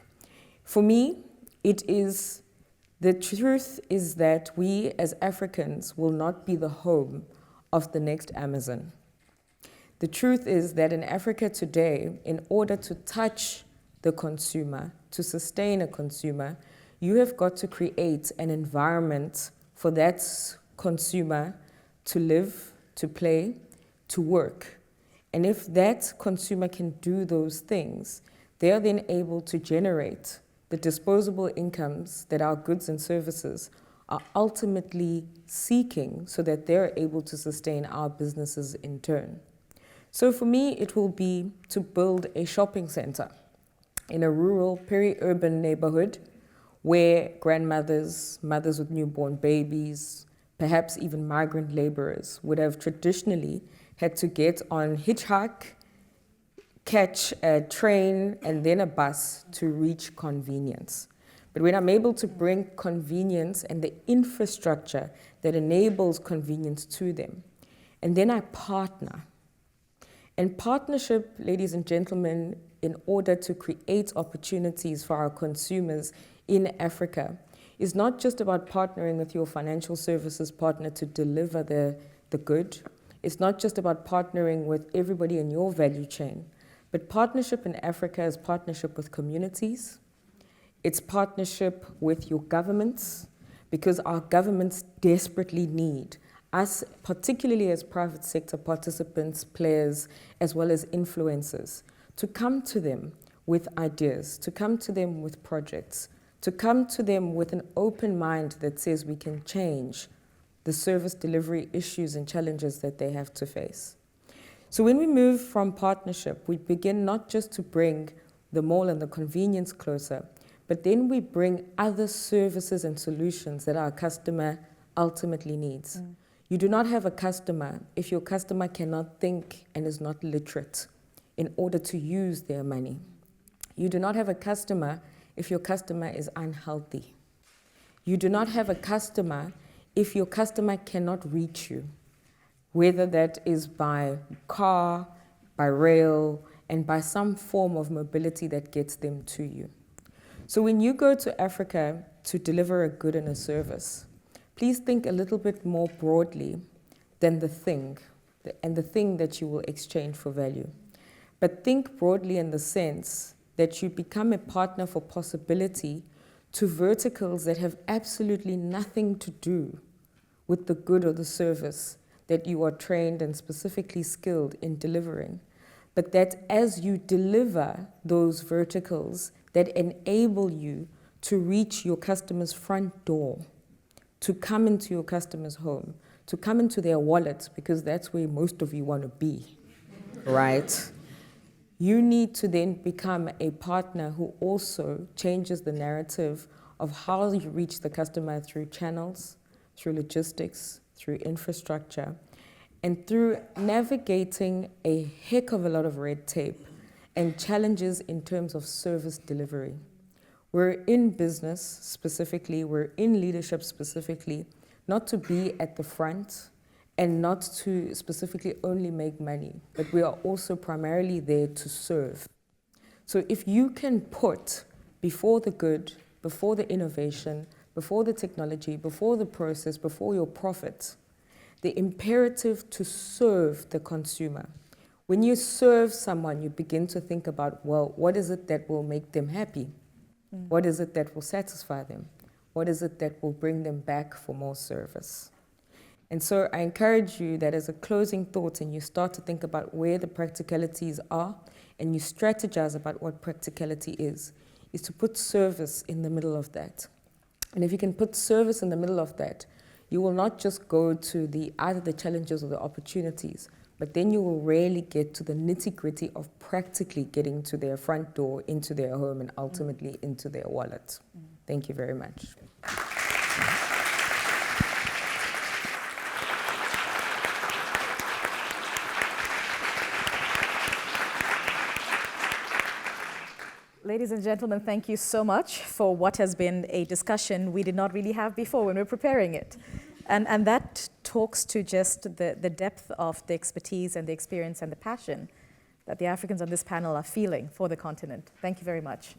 For me, the truth is that we as Africans will not be the home of the next Amazon. The truth is that in Africa today, in order to touch the consumer, to sustain a consumer, you have got to create an environment for that consumer to live, to play, to work. And if that consumer can do those things, they are then able to generate the disposable incomes that our goods and services are ultimately seeking so that they're able to sustain our businesses in turn. So for me, it will be to build a shopping center in a rural, peri-urban neighborhood where grandmothers, mothers with newborn babies, perhaps even migrant laborers would have traditionally had to get on hitchhike, catch a train, and then a bus to reach convenience. But when I'm able to bring convenience and the infrastructure that enables convenience to them, and then I partner. And partnership, ladies and gentlemen, in order to create opportunities for our consumers in Africa, is not just about partnering with your financial services partner to deliver the good. It's not just about partnering with everybody in your value chain, but partnership in Africa is partnership with communities. It's partnership with your governments, because our governments desperately need us, particularly as private sector participants, players, as well as influencers, to come to them with ideas, to come to them with projects, to come to them with an open mind that says we can change the service delivery issues and challenges that they have to face. So when we move from partnership, we begin not just to bring the mall and the convenience closer, but then we bring other services and solutions that our customer ultimately needs. You do not have a customer if your customer cannot think and is not literate in order to use their money. You do not have a customer if your customer is unhealthy. You do not have a customer if your customer cannot reach you, whether that is by car, by rail, and by some form of mobility that gets them to you. So when you go to Africa to deliver a good and a service, please think a little bit more broadly than the thing, and the thing that you will exchange for value. But think broadly in the sense that you become a partner for possibility to verticals that have absolutely nothing to do with the good or the service that you are trained and specifically skilled in delivering. But that as you deliver those verticals that enable you to reach your customer's front door, to come into your customer's home, to come into their wallet, because that's where most of you want to be, right? You need to then become a partner who also changes the narrative of how you reach the customer through channels, through logistics, through infrastructure, and through navigating a heck of a lot of red tape and challenges in terms of service delivery. We're in business specifically, we're in leadership specifically, not to be at the front and not to specifically only make money, but we are also primarily there to serve. So if you can put before the good, before the innovation, before the technology, before the process, before your profit, the imperative to serve the consumer. When you serve someone, you begin to think about, well, what is it that will make them happy? What is it that will satisfy them? What is it that will bring them back for more service? And so I encourage you that as a closing thought, and you start to think about where the practicalities are, and you strategize about what practicality is to put service in the middle of that. And if you can put service in the middle of that, you will not just go to either the challenges or the opportunities, but then you will really get to the nitty-gritty of practically getting to their front door, into their home, and ultimately into their wallet. Thank you very much. Ladies and gentlemen, thank you so much for what has been a discussion we did not really have before when we were preparing it. And that talks to just the depth of the expertise and the experience and the passion that the Africans on this panel are feeling for the continent. Thank you very much.